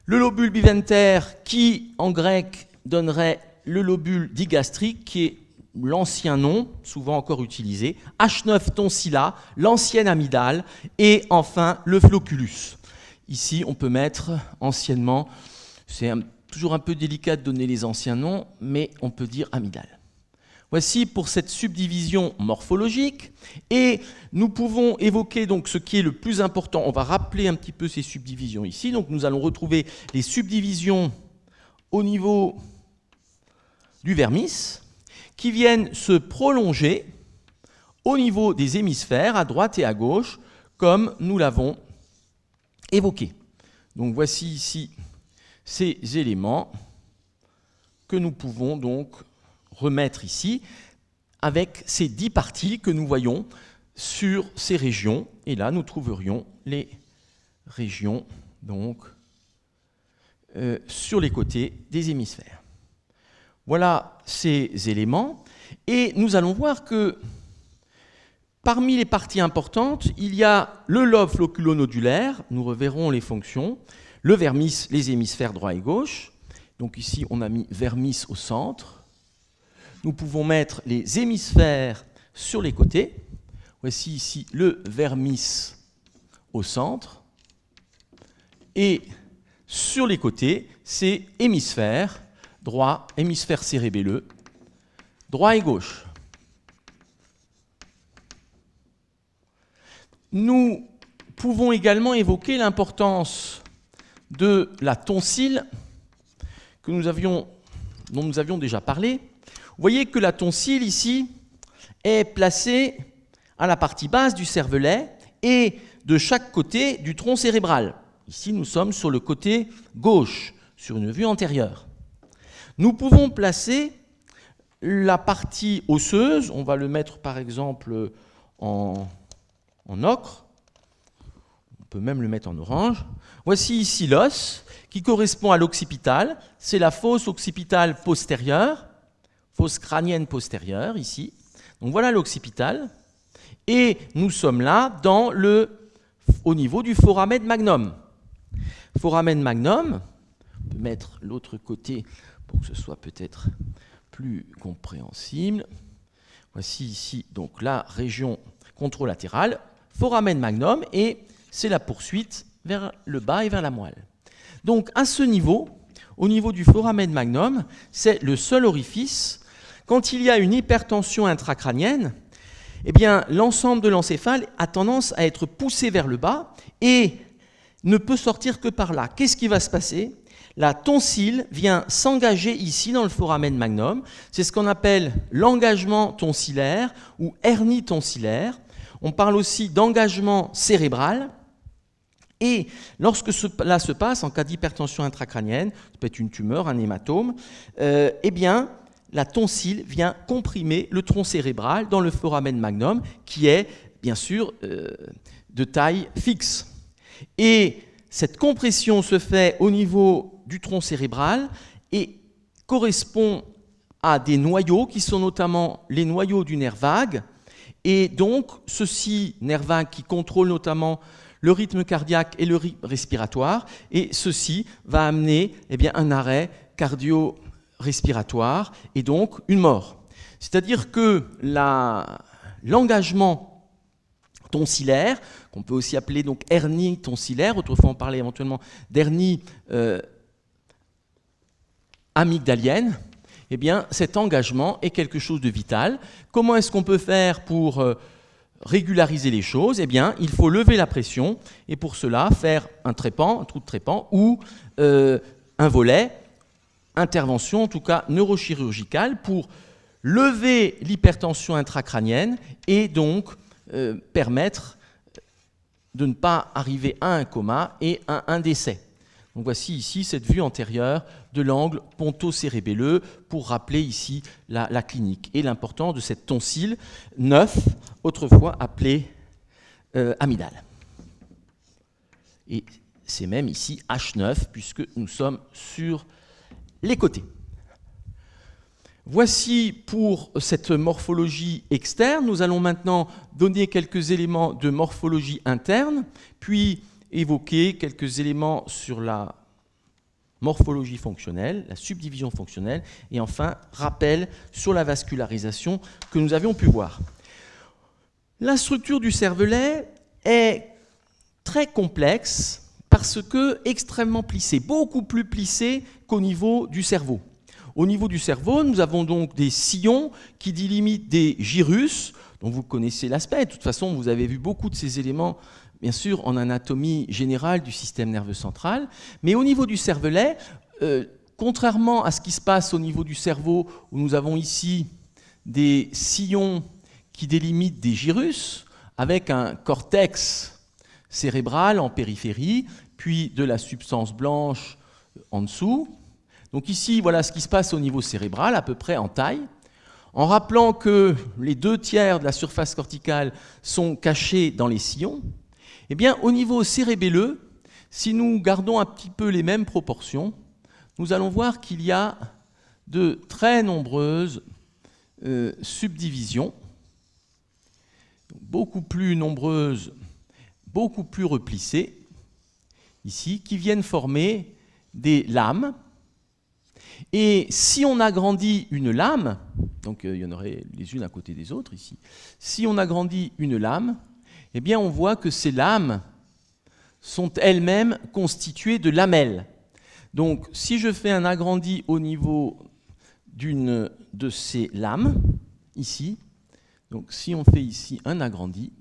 le lobule biventaire, qui, en grec, donnerait le lobule digastrique, qui est l'ancien nom, souvent encore utilisé. H9, tonsilla, l'ancienne amygdale. Et enfin, le flocculus. Ici, on peut mettre anciennement, c'est toujours un peu délicat de donner les anciens noms, mais on peut dire amygdale. Voici pour cette subdivision morphologique. Et nous pouvons évoquer donc ce qui est le plus important. On va rappeler un petit peu ces subdivisions ici. Donc nous allons retrouver les subdivisions au niveau du vermis qui viennent se prolonger au niveau des hémisphères à droite et à gauche, comme nous l'avons évoqué. Donc voici ici ces éléments que nous pouvons donc remettre ici avec ces 10 parties que nous voyons sur ces régions. Et là, nous trouverions les régions donc, sur les côtés des hémisphères. Voilà ces éléments. Et nous allons voir que parmi les parties importantes, il y a le lobe floculonodulaire, nous reverrons les fonctions, le vermis, les hémisphères droit et gauche. Donc ici, on a mis vermis au centre. Nous pouvons mettre les hémisphères sur les côtés. Voici ici le vermis au centre. Et sur les côtés, c'est hémisphère droit, hémisphère cérébelleux, droit et gauche. Nous pouvons également évoquer l'importance de la tonsille dont nous avions déjà parlé. Vous voyez que la tonsille ici est placée à la partie basse du cervelet et de chaque côté du tronc cérébral. Ici, nous sommes sur le côté gauche, sur une vue antérieure. Nous pouvons placer la partie osseuse, on va le mettre par exemple en ocre, on peut même le mettre en orange. Voici ici l'os qui correspond à l'occipital, c'est la fosse occipitale postérieure, fosse crânienne postérieure ici. Donc voilà l'occipital. Et nous sommes là au niveau du foramen magnum. Foramen magnum, on peut mettre l'autre côté pour que ce soit peut-être plus compréhensible. Voici ici donc la région contralatérale, foramen magnum, et c'est la poursuite vers le bas et vers la moelle. Donc à ce niveau, au niveau du foramen magnum, c'est le seul orifice. Quand il y a une hypertension intracrânienne, eh bien, l'ensemble de l'encéphale a tendance à être poussé vers le bas et ne peut sortir que par là. Qu'est-ce qui va se passer? La tonsille vient s'engager ici dans le foramen magnum. C'est ce qu'on appelle l'engagement tonsillaire ou hernie tonsillaire. On parle aussi d'engagement cérébral. Et lorsque cela se passe, en cas d'hypertension intracrânienne, ça peut être une tumeur, un hématome, eh bien, la tonsille vient comprimer le tronc cérébral dans le foramen magnum, qui est, bien sûr, de taille fixe. Et cette compression se fait au niveau du tronc cérébral et correspond à des noyaux qui sont notamment les noyaux du nerf vague. Et donc, ceci, nerf vague, qui contrôle notamment le rythme cardiaque et le rythme respiratoire. Et ceci va amener un arrêt cardio-respiratoire et donc une mort. C'est-à-dire que l'engagement tonsillaire, qu'on peut aussi appeler donc hernie tonsillaire, autrefois on parlait éventuellement d'hernie amygdalienne, cet engagement est quelque chose de vital. Comment est-ce qu'on peut faire pour régulariser les choses? Il faut lever la pression et pour cela faire un trépan, un trou de trépan ou un volet, intervention en tout cas neurochirurgicale pour lever l'hypertension intracrânienne et donc permettre de ne pas arriver à un coma et à un décès. Donc voici ici cette vue antérieure de l'angle ponto-cérébelleux pour rappeler ici la clinique et l'importance de cette tonsille 9, autrefois appelée amygdale. Et c'est même ici H9 puisque nous sommes sur les côtés. Voici pour cette morphologie externe. Nous allons maintenant donner quelques éléments de morphologie interne, puis évoquer quelques éléments sur la morphologie fonctionnelle, la subdivision fonctionnelle, et enfin, rappel sur la vascularisation que nous avions pu voir. La structure du cervelet est très complexe parce que extrêmement plissée, beaucoup plus plissée qu'au niveau du cerveau. Au niveau du cerveau, nous avons donc des sillons qui délimitent des gyrus, dont vous connaissez l'aspect. De toute façon, vous avez vu beaucoup de ces éléments bien sûr en anatomie générale du système nerveux central, mais au niveau du cervelet, contrairement à ce qui se passe au niveau du cerveau, où nous avons ici des sillons qui délimitent des gyrus, avec un cortex cérébral en périphérie, puis de la substance blanche en dessous. Donc ici, voilà ce qui se passe au niveau cérébral, à peu près en taille, en rappelant que les 2/3 de la surface corticale sont cachés dans les sillons. Au niveau cérébelleux, si nous gardons un petit peu les mêmes proportions, nous allons voir qu'il y a de très nombreuses subdivisions, beaucoup plus nombreuses, beaucoup plus replissées, ici, qui viennent former des lames. Et si on agrandit une lame, donc il y en aurait les unes à côté des autres ici, si on agrandit une lame, on voit que ces lames sont elles-mêmes constituées de lamelles. Donc, si je fais un agrandi au niveau d'une de ces lames, ici, donc si on fait ici un agrandi,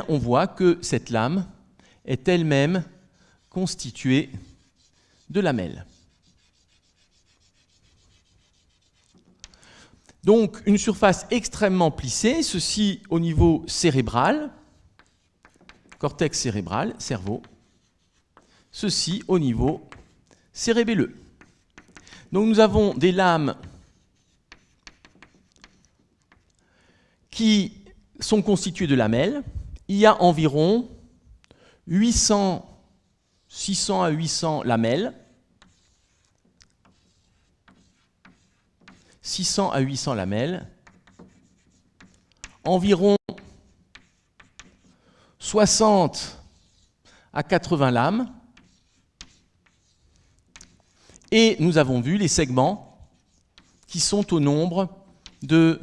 on voit que cette lame est elle-même constituée de lamelles. Donc, une surface extrêmement plissée, ceci au niveau cérébral, cortex cérébral, cerveau, ceci au niveau cérébelleux. Donc, nous avons des lames qui sont constituées de lamelles. Il y a environ 600 à 800 lamelles. 600 à 800 lamelles, environ 60 à 80 lames, et nous avons vu les segments qui sont au nombre de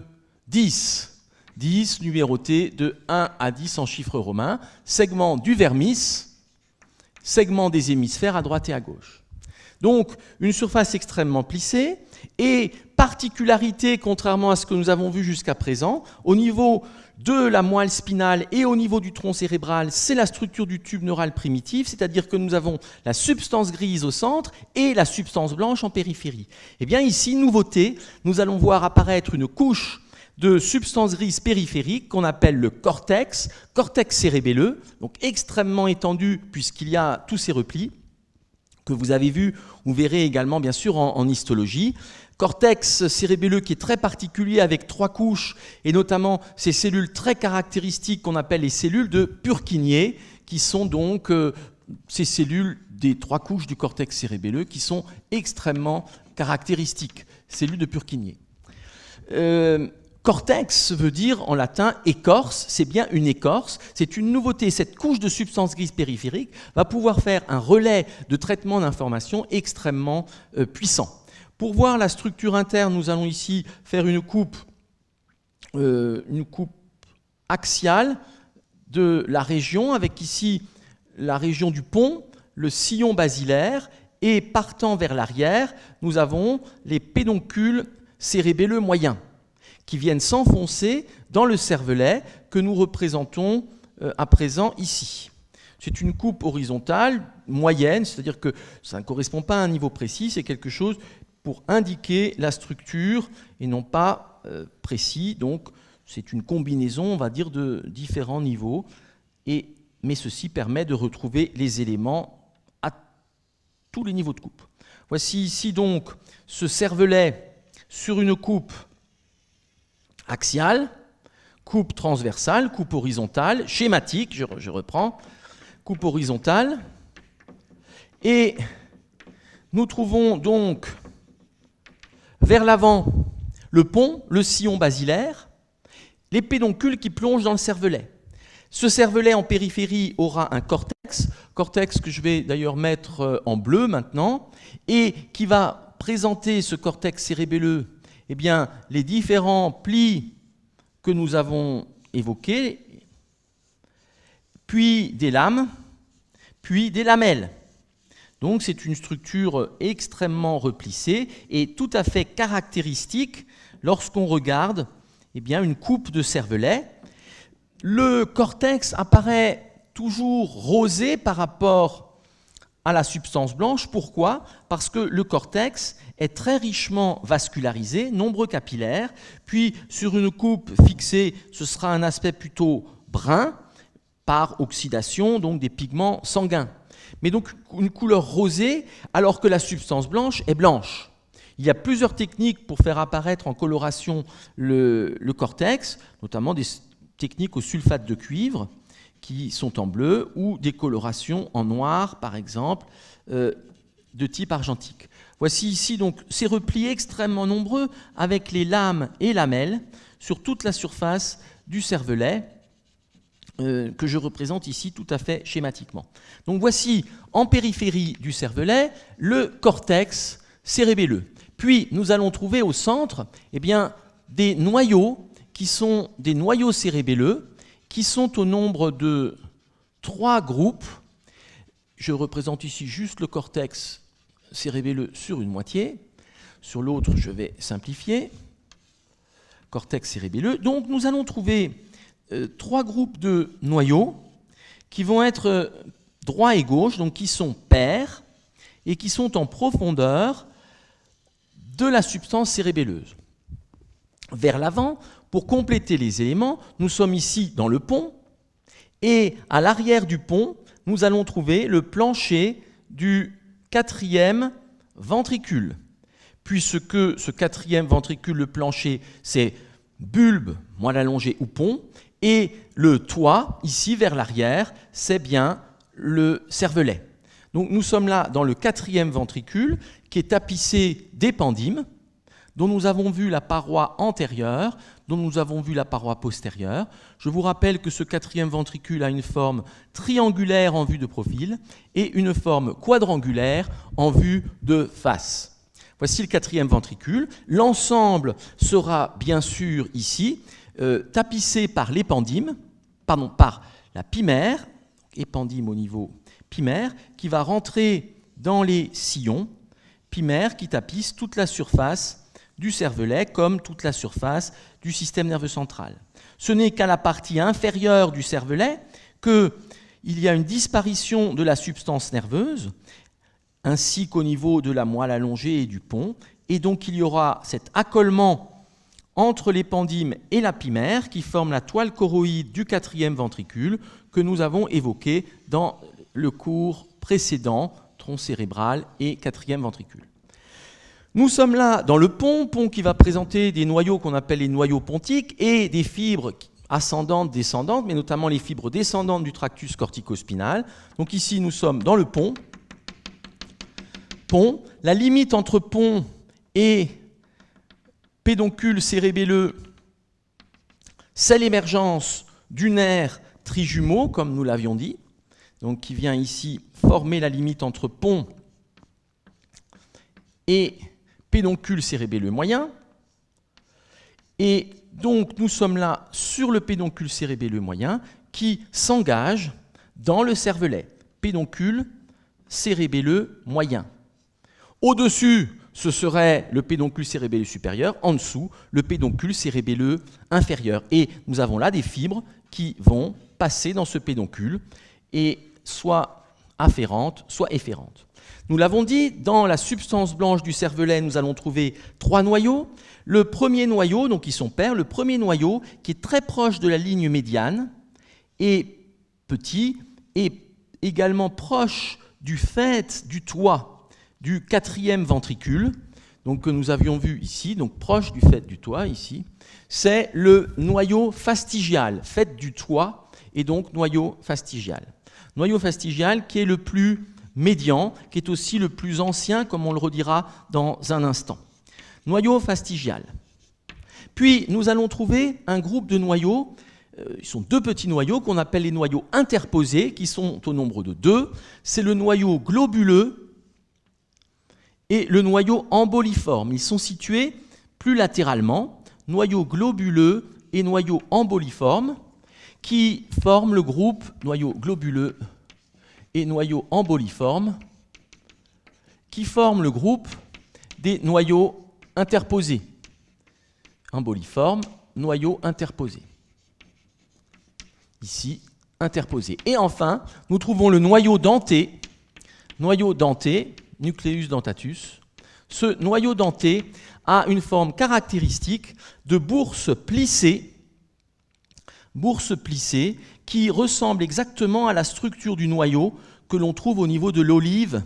10, 10 numérotés de 1 à 10 en chiffres romains, segments du vermis, segments des hémisphères à droite et à gauche. Donc, une surface extrêmement plissée, et particularité, contrairement à ce que nous avons vu jusqu'à présent, au niveau de la moelle spinale et au niveau du tronc cérébral, c'est la structure du tube neural primitif, c'est-à-dire que nous avons la substance grise au centre et la substance blanche en périphérie. Ici, nouveauté, nous allons voir apparaître une couche de substance grise périphérique qu'on appelle le cortex cérébelleux, donc extrêmement étendu puisqu'il y a tous ces replis, que vous avez vu, vous verrez également bien sûr en histologie. Cortex cérébelleux qui est très particulier avec 3 couches et notamment ces cellules très caractéristiques qu'on appelle les cellules de Purkinje qui sont donc ces cellules des 3 couches du cortex cérébelleux qui sont extrêmement caractéristique, cellule de Purkinje. Cortex veut dire en latin écorce, c'est bien une écorce, c'est une nouveauté. Cette couche de substance grise périphérique va pouvoir faire un relais de traitement d'informations extrêmement puissant. Pour voir la structure interne, nous allons ici faire une coupe axiale de la région, avec ici la région du pont, le sillon basilaire, et partant vers l'arrière, nous avons les pédoncules cérébelleux moyens qui viennent s'enfoncer dans le cervelet que nous représentons à présent ici. C'est une coupe horizontale moyenne, c'est-à-dire que ça ne correspond pas à un niveau précis, c'est quelque chose pour indiquer la structure et non pas précis. Donc c'est une combinaison, on va dire, de différents niveaux, mais ceci permet de retrouver les éléments à tous les niveaux de coupe. Voici ici donc ce cervelet sur une coupe axiale, coupe transversale, coupe horizontale, schématique, je reprends, coupe horizontale. Et nous trouvons donc vers l'avant le pont, le sillon basilaire, les pédoncules qui plongent dans le cervelet. Ce cervelet en périphérie aura un cortex que je vais d'ailleurs mettre en bleu maintenant, et qui va présenter ce cortex cérébelleux, eh bien, les différents plis que nous avons évoqués, puis des lames, puis des lamelles. Donc c'est une structure extrêmement replissée et tout à fait caractéristique lorsqu'on regarde eh bien, une coupe de cervelet. Le cortex apparaît toujours rosé par rapport à la substance blanche. Pourquoi? Parce que le cortex est très richement vascularisé, nombreux capillaires, puis sur une coupe fixée, ce sera un aspect plutôt brun par oxydation, donc des pigments sanguins. Mais donc une couleur rosée alors que la substance blanche est blanche. Il y a plusieurs techniques pour faire apparaître en coloration le cortex, notamment des techniques au sulfate de cuivre qui sont en bleu ou des colorations en noir, par exemple, de type argentique. Voici ici donc ces replis extrêmement nombreux avec les lames et lamelles sur toute la surface du cervelet que je représente ici tout à fait schématiquement. Donc voici en périphérie du cervelet le cortex cérébelleux. Puis nous allons trouver au centre eh bien, des noyaux qui sont des noyaux cérébelleux qui sont au nombre de 3 groupes. Je représente ici juste le cortex cérébelleux sur une moitié. Sur l'autre, je vais simplifier. Cortex cérébelleux. Donc nous allons trouver 3 groupes de noyaux qui vont être droit et gauche, donc qui sont pairs et qui sont en profondeur de la substance cérébelleuse. Vers l'avant, pour compléter les éléments, nous sommes ici dans le pont et à l'arrière du pont, nous allons trouver le plancher du 4e ventricule. Puisque ce 4e ventricule, le plancher, c'est bulbe, moelle allongée ou pont, et le toit, ici vers l'arrière, c'est bien le cervelet. Donc nous sommes là dans le 4e ventricule qui est tapissé d'épendymes, dont nous avons vu la paroi antérieure, dont nous avons vu la paroi postérieure. Je vous rappelle que ce 4e ventricule a une forme triangulaire en vue de profil et une forme quadrangulaire en vue de face. Voici le 4e ventricule. L'ensemble sera bien sûr ici tapissé par l'épendyme, par la pymère, épendyme au niveau pymère, qui va rentrer dans les sillons, pymère qui tapisse toute la surface du cervelet comme toute la surface du système nerveux central. Ce n'est qu'à la partie inférieure du cervelet qu'il y a une disparition de la substance nerveuse, ainsi qu'au niveau de la moelle allongée et du pont, et donc il y aura cet accolement entre l'épendyme et la pymère qui forme la toile choroïde du 4e ventricule que nous avons évoqué dans le cours précédent, tronc cérébral et 4e ventricule. Nous sommes là dans le pont qui va présenter des noyaux qu'on appelle les noyaux pontiques et des fibres ascendantes, descendantes, mais notamment les fibres descendantes du tractus corticospinal. Donc ici, nous sommes dans le pont. La limite entre pont et pédoncule cérébelleux, c'est l'émergence du nerf trijumeau, comme nous l'avions dit, donc qui vient ici former la limite entre pont et pédoncule cérébelleux moyen. Et donc nous sommes là sur le pédoncule cérébelleux moyen qui s'engage dans le cervelet. Pédoncule cérébelleux moyen. Au-dessus, ce serait le pédoncule cérébelleux supérieur, en dessous, le pédoncule cérébelleux inférieur. Et nous avons là des fibres qui vont passer dans ce pédoncule, et soit afférentes, soit efférentes. Nous l'avons dit, dans la substance blanche du cervelet, nous allons trouver 3 noyaux. Le premier noyau, donc ils sont pairs, le premier noyau qui est très proche de la ligne médiane, est petit, et également proche du faîte du toit du 4e ventricule, donc que nous avions vu ici, donc proche du faîte du toit ici, c'est le noyau fastigial, faîte du toit, et donc noyau fastigial. Noyau fastigial qui est le plus médian, qui est aussi le plus ancien, comme on le redira dans un instant. Noyau fastigial. Puis nous allons trouver un groupe de noyaux, ils sont 2 petits noyaux qu'on appelle les noyaux interposés, qui sont au nombre de 2. C'est le noyau globuleux et le noyau emboliforme. Ils sont situés plus latéralement, noyau globuleux et noyau emboliforme, qui forment le groupe noyau globuleux et noyau emboliforme, qui forment le groupe des noyaux interposés. Emboliforme, noyau interposé. Ici, interposé. Et enfin, nous trouvons le noyau denté, nucleus dentatus. Ce noyau denté a une forme caractéristique de bourse plissée qui ressemble exactement à la structure du noyau que l'on trouve au niveau de l'olive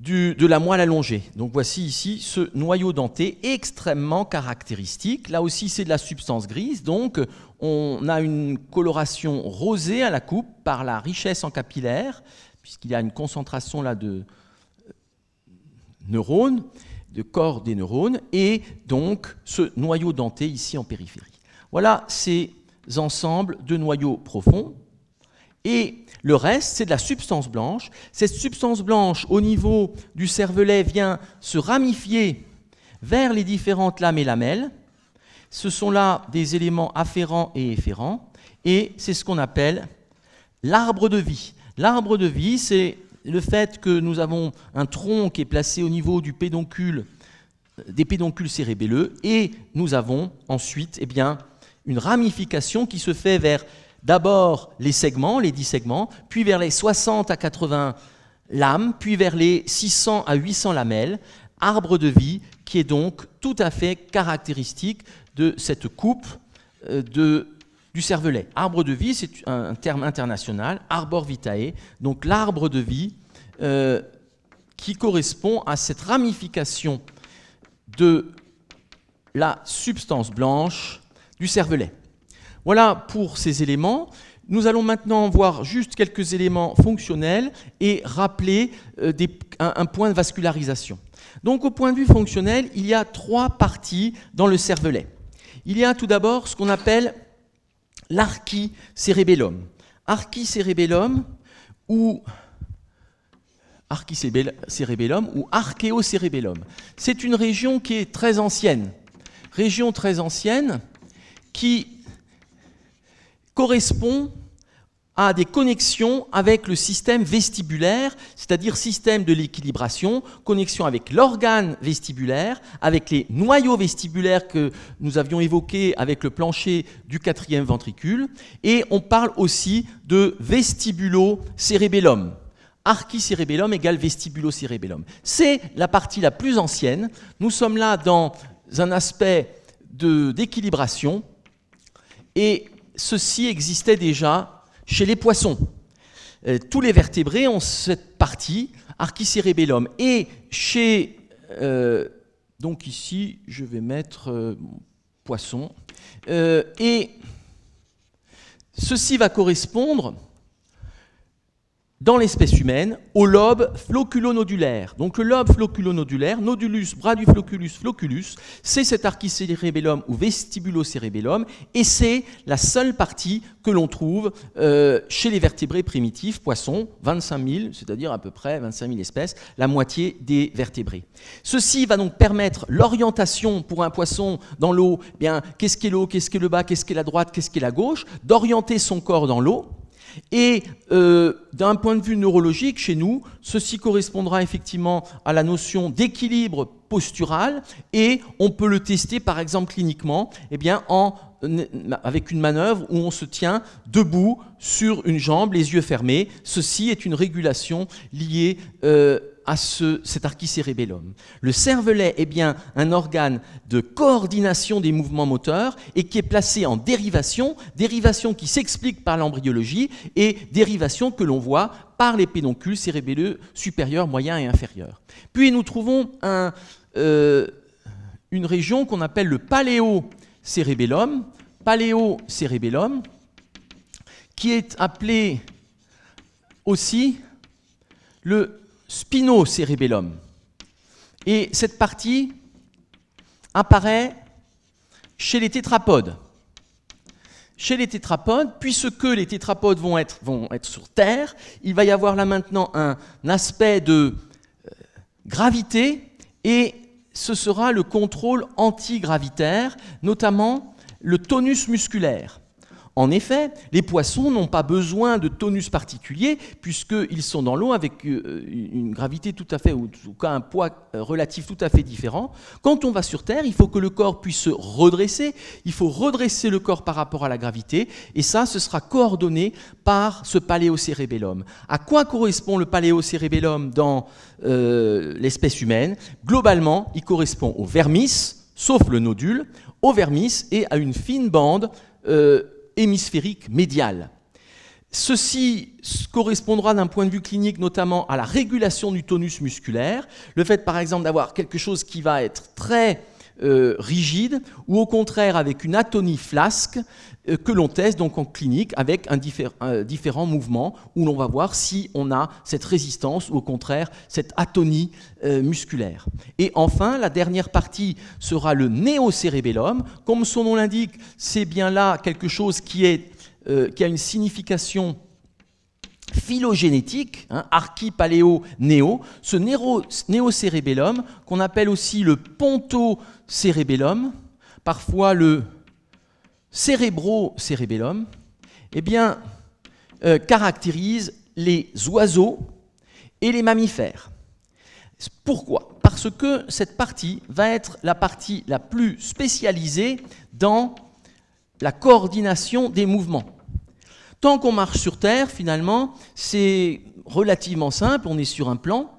de la moelle allongée. Donc voici ici ce noyau denté extrêmement caractéristique. Là aussi, c'est de la substance grise, donc on a une coloration rosée à la coupe par la richesse en capillaires, puisqu'il y a une concentration là de neurones, de corps des neurones, et donc ce noyau denté ici en périphérie. Voilà ces ensembles de noyaux profonds. Et le reste, c'est de la substance blanche. Cette substance blanche, au niveau du cervelet, vient se ramifier vers les différentes lames et lamelles. Ce sont là des éléments afférents et efférents. Et c'est ce qu'on appelle l'arbre de vie. L'arbre de vie, c'est le fait que nous avons un tronc qui est placé au niveau du pédoncule, des pédoncules cérébelleux, et nous avons ensuite une ramification qui se fait vers d'abord les segments, les 10 segments, puis vers les 60 à 80 lames, puis vers les 600 à 800 lamelles, arbre de vie qui est donc tout à fait caractéristique de cette coupe du cervelet. Arbre de vie, c'est un terme international, arbor vitae, donc l'arbre de vie qui correspond à cette ramification de la substance blanche du cervelet. Voilà pour ces éléments. Nous allons maintenant voir juste quelques éléments fonctionnels et rappeler un point de vascularisation. Donc au point de vue fonctionnel, il y a 3 parties dans le cervelet. Il y a tout d'abord ce qu'on appelle l'archicérébellum. Archicérébellum ou archéocérébellum. C'est une région qui est très ancienne. Région très ancienne qui correspond à des connexions avec le système vestibulaire, c'est-à-dire système de l'équilibration, connexion avec l'organe vestibulaire, avec les noyaux vestibulaires que nous avions évoqués avec le plancher du 4e ventricule, et on parle aussi de vestibulocérébellum. Archicérébellum égale vestibulocérébellum. C'est la partie la plus ancienne. Nous sommes là dans un aspect d'équilibration, et ceci existait déjà chez les poissons. Tous les vertébrés ont cette partie, archicérébellum. Et chez... donc ici, je vais mettre poisson. Et ceci va correspondre dans l'espèce humaine, au lobe floculonodulaire. Donc le lobe floculonodulaire, nodulus, bras du flocculus, flocculus, c'est cet archicérébellum ou vestibulocérébellum, et c'est la seule partie que l'on trouve chez les vertébrés primitifs, poissons, 25 000, c'est-à-dire à peu près 25 000 espèces, la moitié des vertébrés. Ceci va donc permettre l'orientation pour un poisson dans l'eau, eh bien, qu'est-ce qu'est l'eau, qu'est-ce qu'est le bas, qu'est-ce qu'est la droite, qu'est-ce qu'est la gauche, d'orienter son corps dans l'eau. Et d'un point de vue neurologique, chez nous, ceci correspondra effectivement à la notion d'équilibre postural, et on peut le tester par exemple cliniquement eh bien, avec une manœuvre où on se tient debout sur une jambe, les yeux fermés. Ceci est une régulation liée à cet archicérébellum. Le cervelet est bien un organe de coordination des mouvements moteurs et qui est placé en dérivation qui s'explique par l'embryologie et dérivation que l'on voit par les pédoncules cérébelleux supérieurs, moyens et inférieurs. Puis nous trouvons une région qu'on appelle le paléocérébellum, qui est appelé aussi le spinocérébellum. Et cette partie apparaît chez les tétrapodes. Chez les tétrapodes, puisque les tétrapodes vont être sur Terre, il va y avoir là maintenant un aspect de gravité, et ce sera le contrôle antigravitaire, notamment le tonus musculaire. En effet, les poissons n'ont pas besoin de tonus particulier puisqu'ils sont dans l'eau avec une gravité tout à fait, ou en tout cas un poids relatif tout à fait différent. Quand on va sur Terre, il faut que le corps puisse se redresser, il faut redresser le corps par rapport à la gravité, et ça, ce sera coordonné par ce paléocérébellum. À quoi correspond le paléocérébellum dans l'espèce humaine? Globalement, il correspond au vermis, sauf le nodule, au vermis et à une fine bande hémisphérique médiale. Ceci correspondra d'un point de vue clinique notamment à la régulation du tonus musculaire, le fait par exemple d'avoir quelque chose qui va être très rigide, ou au contraire avec une atonie flasque que l'on teste donc en clinique avec différents mouvements où l'on va voir si on a cette résistance ou au contraire cette atonie musculaire. Et enfin, la dernière partie sera le néocérébellum. Comme son nom l'indique, c'est bien là quelque chose qui a une signification phylogénétique, archi-paléo-néo, ce néocérébellum, qu'on appelle aussi le pontocérébellum, parfois le cérébrocérébellum, eh bien, caractérise les oiseaux et les mammifères. Pourquoi? Parce que cette partie va être la partie la plus spécialisée dans la coordination des mouvements. Tant qu'on marche sur Terre, finalement, c'est relativement simple, on est sur un plan,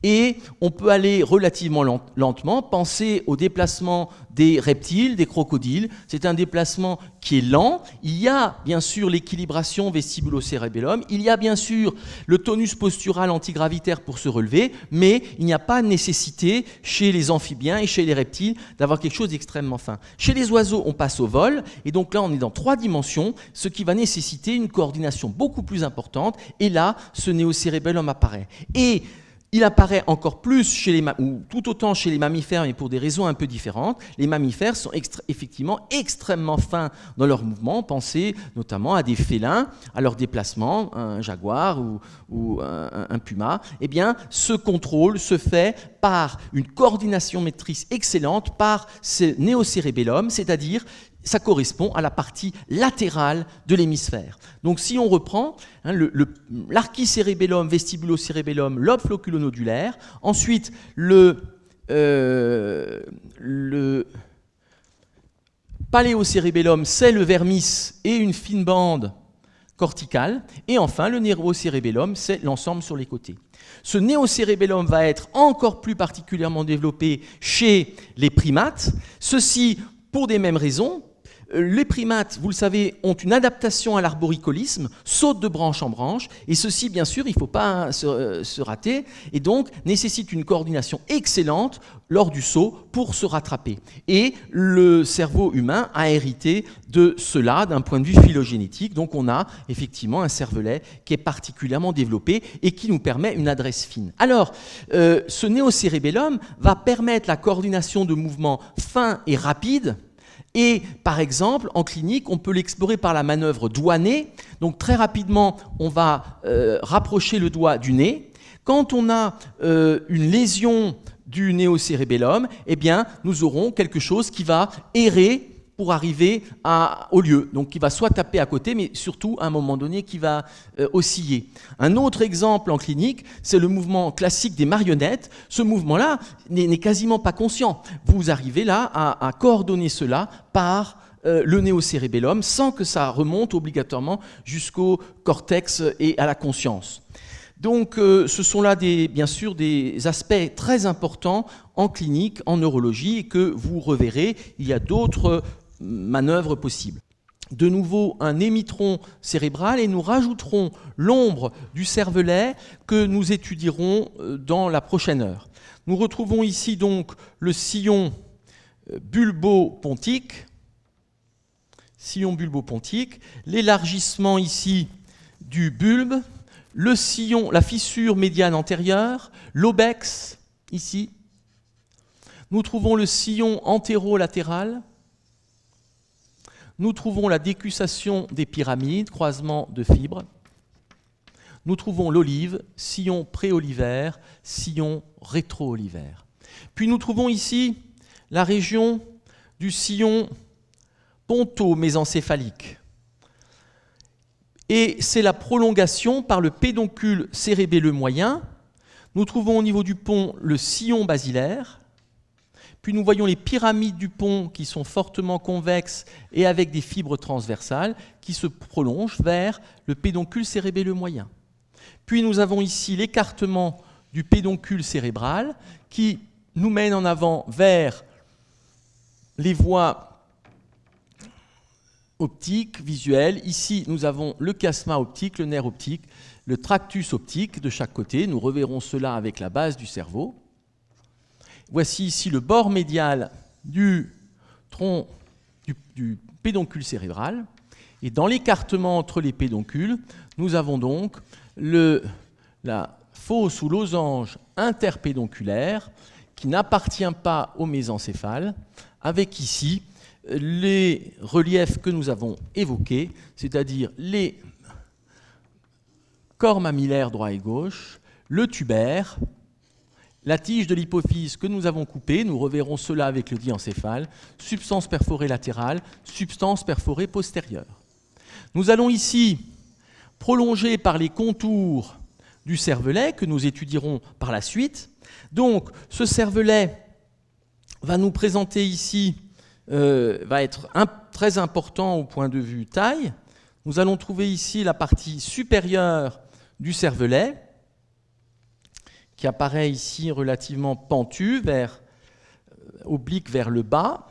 et on peut aller relativement lentement. Pensez au déplacement des reptiles, des crocodiles. C'est un déplacement qui est lent. Il y a bien sûr l'équilibration vestibulocérébellum, il y a bien sûr le tonus postural antigravitaire pour se relever, mais il n'y a pas de nécessité chez les amphibiens et chez les reptiles d'avoir quelque chose d'extrêmement fin. Chez les oiseaux, on passe au vol, et donc là on est dans 3 dimensions, ce qui va nécessiter une coordination beaucoup plus importante, et là ce néocérébellum apparaît. Et il apparaît encore plus ou tout autant chez les mammifères, mais pour des raisons un peu différentes. Les mammifères sont effectivement extrêmement fins dans leurs mouvements. Pensez notamment à des félins, à leur déplacement, un jaguar ou un puma. Eh bien, ce contrôle se fait par une coordination motrice excellente, par ce néocérébellum, c'est-à-dire ça correspond à la partie latérale de l'hémisphère. Donc si on reprend l'archicérébellum, vestibulocérébellum, lobe floculonodulaire, ensuite le paléocérébellum, c'est le vermis et une fine bande corticale, et enfin le néocérébellum, c'est l'ensemble sur les côtés. Ce néocérébellum va être encore plus particulièrement développé chez les primates, ceci pour des mêmes raisons. Les primates, vous le savez, ont une adaptation à l'arboricolisme, sautent de branche en branche, et ceci, bien sûr, il ne faut pas se rater, et donc nécessite une coordination excellente lors du saut pour se rattraper. Et le cerveau humain a hérité de cela d'un point de vue phylogénétique, donc on a effectivement un cervelet qui est particulièrement développé et qui nous permet une adresse fine. Alors, ce néocérébellum va permettre la coordination de mouvements fins et rapides. Et par exemple, en clinique, on peut l'explorer par la manœuvre doigt-nez. Donc très rapidement, on va rapprocher le doigt du nez. Quand on a une lésion du néocérébellum, eh bien, nous aurons quelque chose qui va errer pour arriver au lieu. Donc qui va soit taper à côté, mais surtout à un moment donné qui va osciller. Un autre exemple en clinique, c'est le mouvement classique des marionnettes. Ce mouvement-là n'est quasiment pas conscient. Vous arrivez là à coordonner cela par le néocérébellum sans que ça remonte obligatoirement jusqu'au cortex et à la conscience. Donc ce sont là bien sûr des aspects très importants en clinique, en neurologie, et que vous reverrez. Il y a d'autres manœuvres possibles. De nouveau, un émitron cérébral, et nous rajouterons l'ombre du cervelet que nous étudierons dans la prochaine heure. Nous retrouvons ici donc le sillon bulbopontique, l'élargissement ici du bulbe, le sillon, la fissure médiane antérieure, l'obex ici. Nous trouvons le sillon antérolatéral. Nous trouvons la décussation des pyramides, croisement de fibres. Nous trouvons l'olive, sillon préolivaire, sillon rétro-olivaire. Puis nous trouvons ici la région du sillon ponto-mésencéphalique. Et c'est la prolongation par le pédoncule cérébelleux moyen. Nous trouvons au niveau du pont le sillon basilaire. Puis nous voyons les pyramides du pont qui sont fortement convexes et avec des fibres transversales qui se prolongent vers le pédoncule cérébelleux moyen. Puis nous avons ici l'écartement du pédoncule cérébral qui nous mène en avant vers les voies optiques, visuelles. Ici, nous avons le chiasma optique, le nerf optique, le tractus optique de chaque côté. Nous reverrons cela avec la base du cerveau. Voici ici le bord médial du tronc du pédoncule cérébral. Et dans l'écartement entre les pédoncules, nous avons donc la fosse ou losange interpédonculaire qui n'appartient pas au mésencéphale, avec ici les reliefs que nous avons évoqués, c'est-à-dire les corps mammillaires droit et gauche, le tubaire, la tige de l'hypophyse que nous avons coupée, nous reverrons cela avec le diencéphale, substance perforée latérale, substance perforée postérieure. Nous allons ici prolonger par les contours du cervelet que nous étudierons par la suite. Donc ce cervelet va nous présenter ici, va être très important au point de vue taille. Nous allons trouver ici la partie supérieure du cervelet, qui apparaît ici relativement pentu, oblique vers le bas.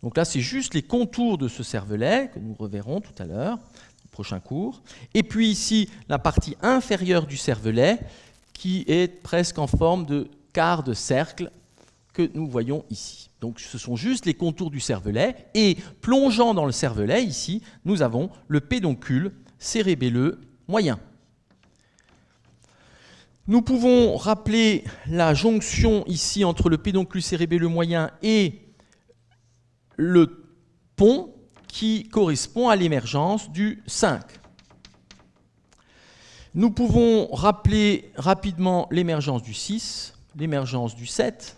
Donc là, c'est juste les contours de ce cervelet, que nous reverrons tout à l'heure, au prochain cours. Et puis ici, la partie inférieure du cervelet, qui est presque en forme de quart de cercle, que nous voyons ici. Donc ce sont juste les contours du cervelet, et plongeant dans le cervelet, ici, nous avons le pédoncule cérébelleux moyen. Nous pouvons rappeler la jonction ici entre le pédoncule cérébelleux moyen et le pont qui correspond à l'émergence du 5. Nous pouvons rappeler rapidement l'émergence du 6, l'émergence du 7,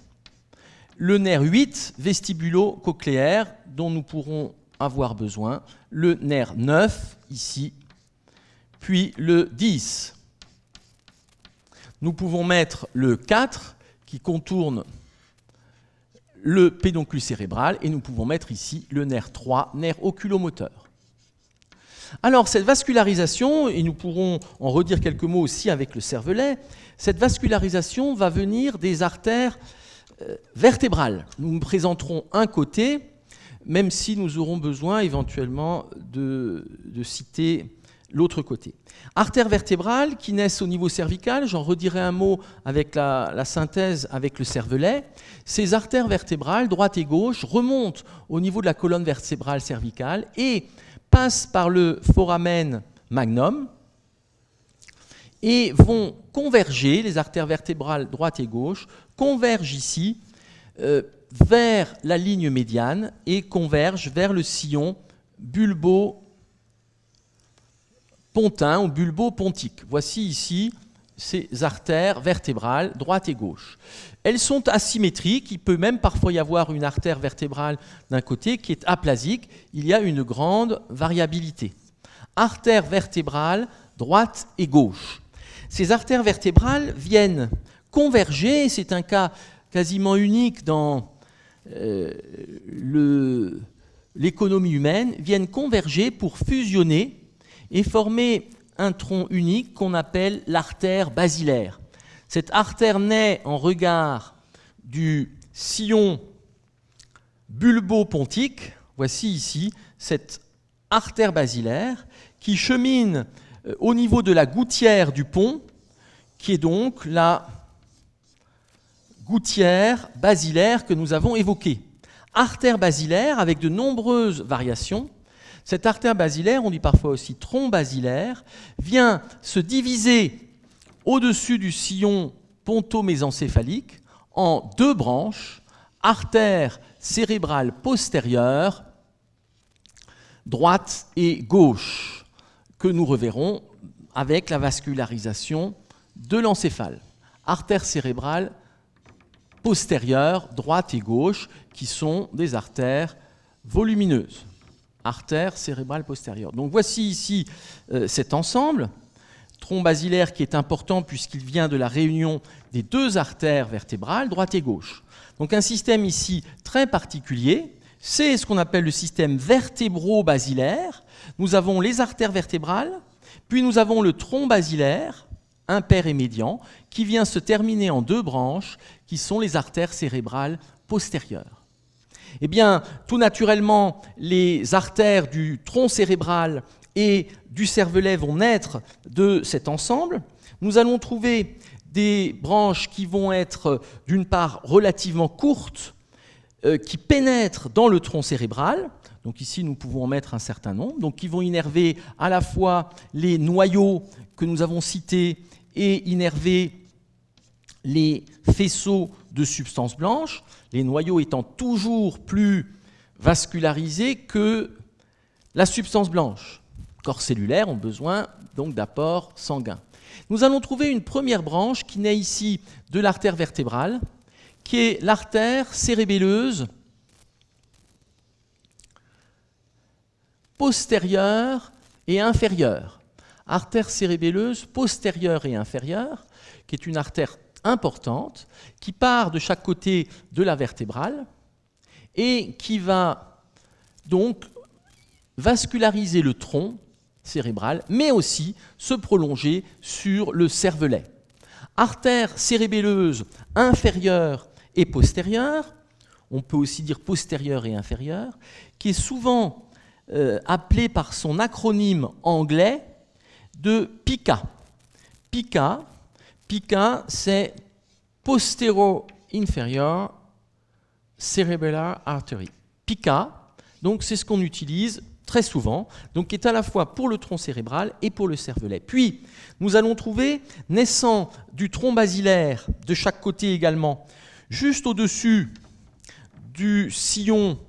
le nerf 8 vestibulo-cochléaire dont nous pourrons avoir besoin, le nerf 9 ici, puis le 10. Nous pouvons mettre le 4 qui contourne le pédoncule cérébral et nous pouvons mettre ici le nerf 3, nerf oculomoteur. Alors cette vascularisation, et nous pourrons en redire quelques mots aussi avec le cervelet, cette vascularisation va venir des artères vertébrales. Nous présenterons un côté même si nous aurons besoin éventuellement de citer l'autre côté. Artères vertébrales qui naissent au niveau cervical, j'en redirai un mot avec la synthèse avec le cervelet. Ces artères vertébrales, droite et gauche, remontent au niveau de la colonne vertébrale cervicale et passent par le foramen magnum et vont converger, les artères vertébrales droite et gauche, convergent ici vers la ligne médiane et convergent vers le sillon bulbo-pontin ou bulbo-pontique. Voici ici ces artères vertébrales droite et gauche. Elles sont asymétriques, il peut même parfois y avoir une artère vertébrale d'un côté qui est aplasique, il y a une grande variabilité. Artères vertébrales droite et gauche. Ces artères vertébrales viennent converger, c'est un cas quasiment unique dans l'économie humaine, viennent converger pour fusionner et former un tronc unique qu'on appelle l'artère basilaire. Cette artère naît en regard du sillon bulbo-pontique. Voici ici cette artère basilaire qui chemine au niveau de la gouttière du pont, qui est donc la gouttière basilaire que nous avons évoquée. Artère basilaire avec de nombreuses variations. Cette artère basilaire, on dit parfois aussi tronc basilaire, vient se diviser au-dessus du sillon ponto-mésencéphalique en deux branches, artère cérébrale postérieure, droite et gauche, que nous reverrons avec la vascularisation de l'encéphale. Artère cérébrale postérieure, droite et gauche, qui sont des artères volumineuses. Artère cérébrale postérieure. Donc voici ici cet ensemble, tronc basilaire qui est important puisqu'il vient de la réunion des deux artères vertébrales, droite et gauche. Donc un système ici très particulier, c'est ce qu'on appelle le système vertébro-basilaire. Nous avons les artères vertébrales, puis nous avons le tronc basilaire, impair et médian, qui vient se terminer en deux branches, qui sont les artères cérébrales postérieures. Eh bien, tout naturellement, les artères du tronc cérébral et du cervelet vont naître de cet ensemble. Nous allons trouver des branches qui vont être, d'une part, relativement courtes, qui pénètrent dans le tronc cérébral. Donc ici, nous pouvons en mettre un certain nombre, donc qui vont innerver à la fois les noyaux que nous avons cités et innerver les faisceaux de substances blanches, les noyaux étant toujours plus vascularisés que la substance blanche. Les corps cellulaires ont besoin donc d'apports sanguins. Nous allons trouver une première branche qui naît ici de l'artère vertébrale, qui est l'artère cérébelleuse postérieure et inférieure. Artère cérébelleuse postérieure et inférieure, qui est une artère importante, qui part de chaque côté de la vertébrale et qui va donc vasculariser le tronc cérébral, mais aussi se prolonger sur le cervelet. Artère cérébelleuse inférieure et postérieure, on peut aussi dire postérieure et inférieure, qui est souvent appelée par son acronyme anglais de PICA. PICA, c'est Postero-Inferior Cerebellar Artery. PICA, donc c'est ce qu'on utilise très souvent, donc qui est à la fois pour le tronc cérébral et pour le cervelet. Puis, nous allons trouver, naissant du tronc basilaire de chaque côté également, juste au-dessus du sillon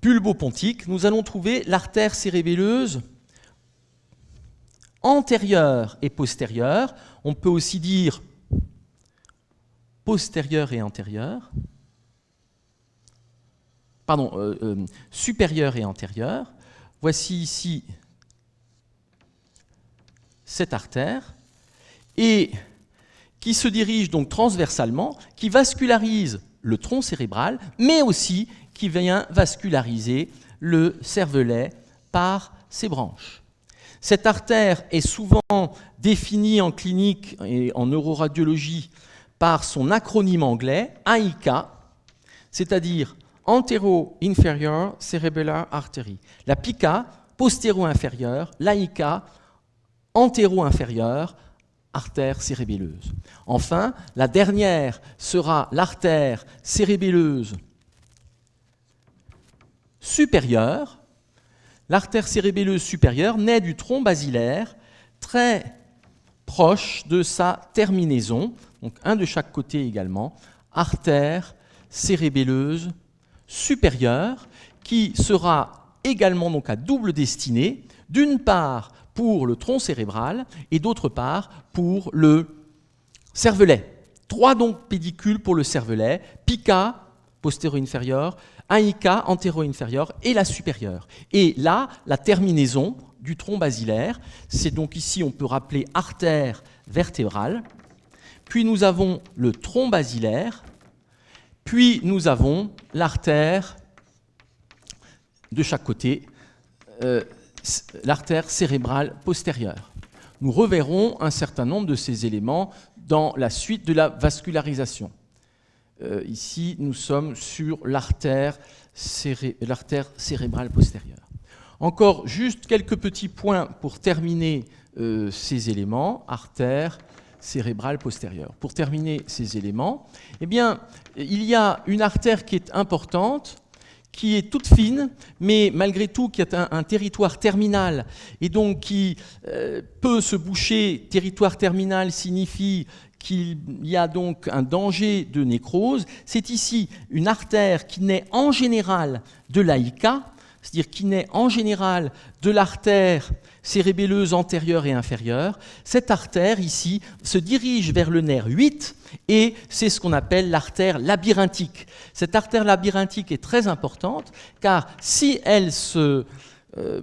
bulbo-pontique, nous allons trouver l'artère cérébelleuse antérieure et postérieure. On peut aussi dire postérieure et antérieure. Supérieure et antérieure. Voici ici cette artère, et qui se dirige donc transversalement, qui vascularise le tronc cérébral, mais aussi qui vient vasculariser le cervelet par ses branches. Cette artère est souvent définie en clinique et en neuroradiologie par son acronyme anglais, AICA, c'est-à-dire antéro-inferior cerebellar artery. La pica, postéro-inférieure, l'AICA, antéro-inférieure, artère cérébelleuse. Enfin, la dernière sera l'artère cérébelleuse supérieure. L'artère cérébelleuse supérieure naît du tronc basilaire, très proche de sa terminaison, donc un de chaque côté également, artère cérébelleuse supérieure, qui sera également donc à double destinée, d'une part pour le tronc cérébral et d'autre part pour le cervelet. 3 donc pédicules pour le cervelet, pica postéro-inférieure, AICA antéro-inférieure et la supérieure. Et là, la terminaison du tronc basilaire, c'est donc ici on peut rappeler artère vertébrale, puis nous avons le tronc basilaire, puis nous avons l'artère de chaque côté, l'artère cérébrale postérieure. Nous reverrons un certain nombre de ces éléments dans la suite de la vascularisation. Ici, nous sommes sur l'artère cérébrale postérieure. Encore juste quelques petits points pour terminer ces éléments, artère cérébrale postérieure. Pour terminer ces éléments, eh bien, il y a une artère qui est importante, qui est toute fine, mais malgré tout qui a un territoire terminal et donc qui peut se boucher. Territoire terminal signifie qu'il y a donc un danger de nécrose. C'est ici une artère qui naît en général de l'AICA, c'est-à-dire qui naît en général de l'artère cérébelleuse antérieure et inférieure. Cette artère ici se dirige vers le nerf 8 et c'est ce qu'on appelle l'artère labyrinthique. Cette artère labyrinthique est très importante car si elle se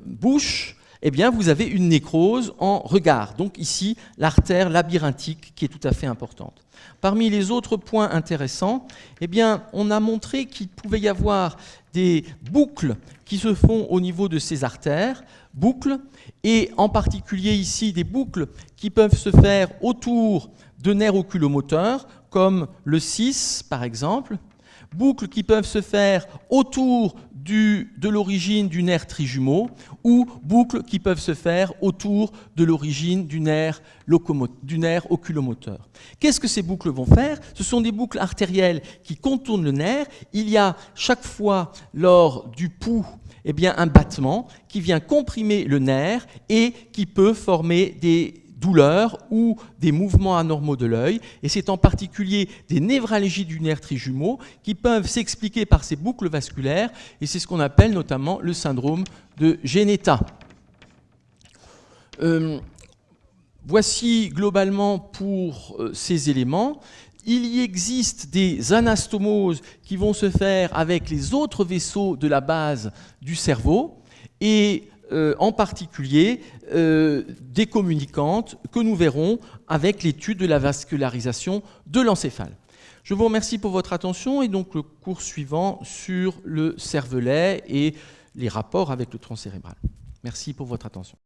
bouche, eh bien, vous avez une nécrose en regard. Donc ici, l'artère labyrinthique qui est tout à fait importante. Parmi les autres points intéressants, eh bien, on a montré qu'il pouvait y avoir des boucles qui se font au niveau de ces artères, boucles, et en particulier ici des boucles qui peuvent se faire autour de nerfs oculomoteurs, comme le 6 par exemple, boucles qui peuvent se faire autour de l'origine du nerf trijumeau ou boucles qui peuvent se faire autour de l'origine du nerf oculomoteur. Qu'est-ce que ces boucles vont faire? Ce sont des boucles artérielles qui contournent le nerf. Il y a chaque fois lors du pouls eh bien, un battement qui vient comprimer le nerf et qui peut former des douleurs ou des mouvements anormaux de l'œil, et c'est en particulier des névralgies du nerf trijumeau qui peuvent s'expliquer par ces boucles vasculaires, et c'est ce qu'on appelle notamment le syndrome de Genetta. Voici globalement pour ces éléments. Il y existe des anastomoses qui vont se faire avec les autres vaisseaux de la base du cerveau, et en particulier des communicantes que nous verrons avec l'étude de la vascularisation de l'encéphale. Je vous remercie pour votre attention et donc le cours suivant sur le cervelet et les rapports avec le tronc cérébral. Merci pour votre attention.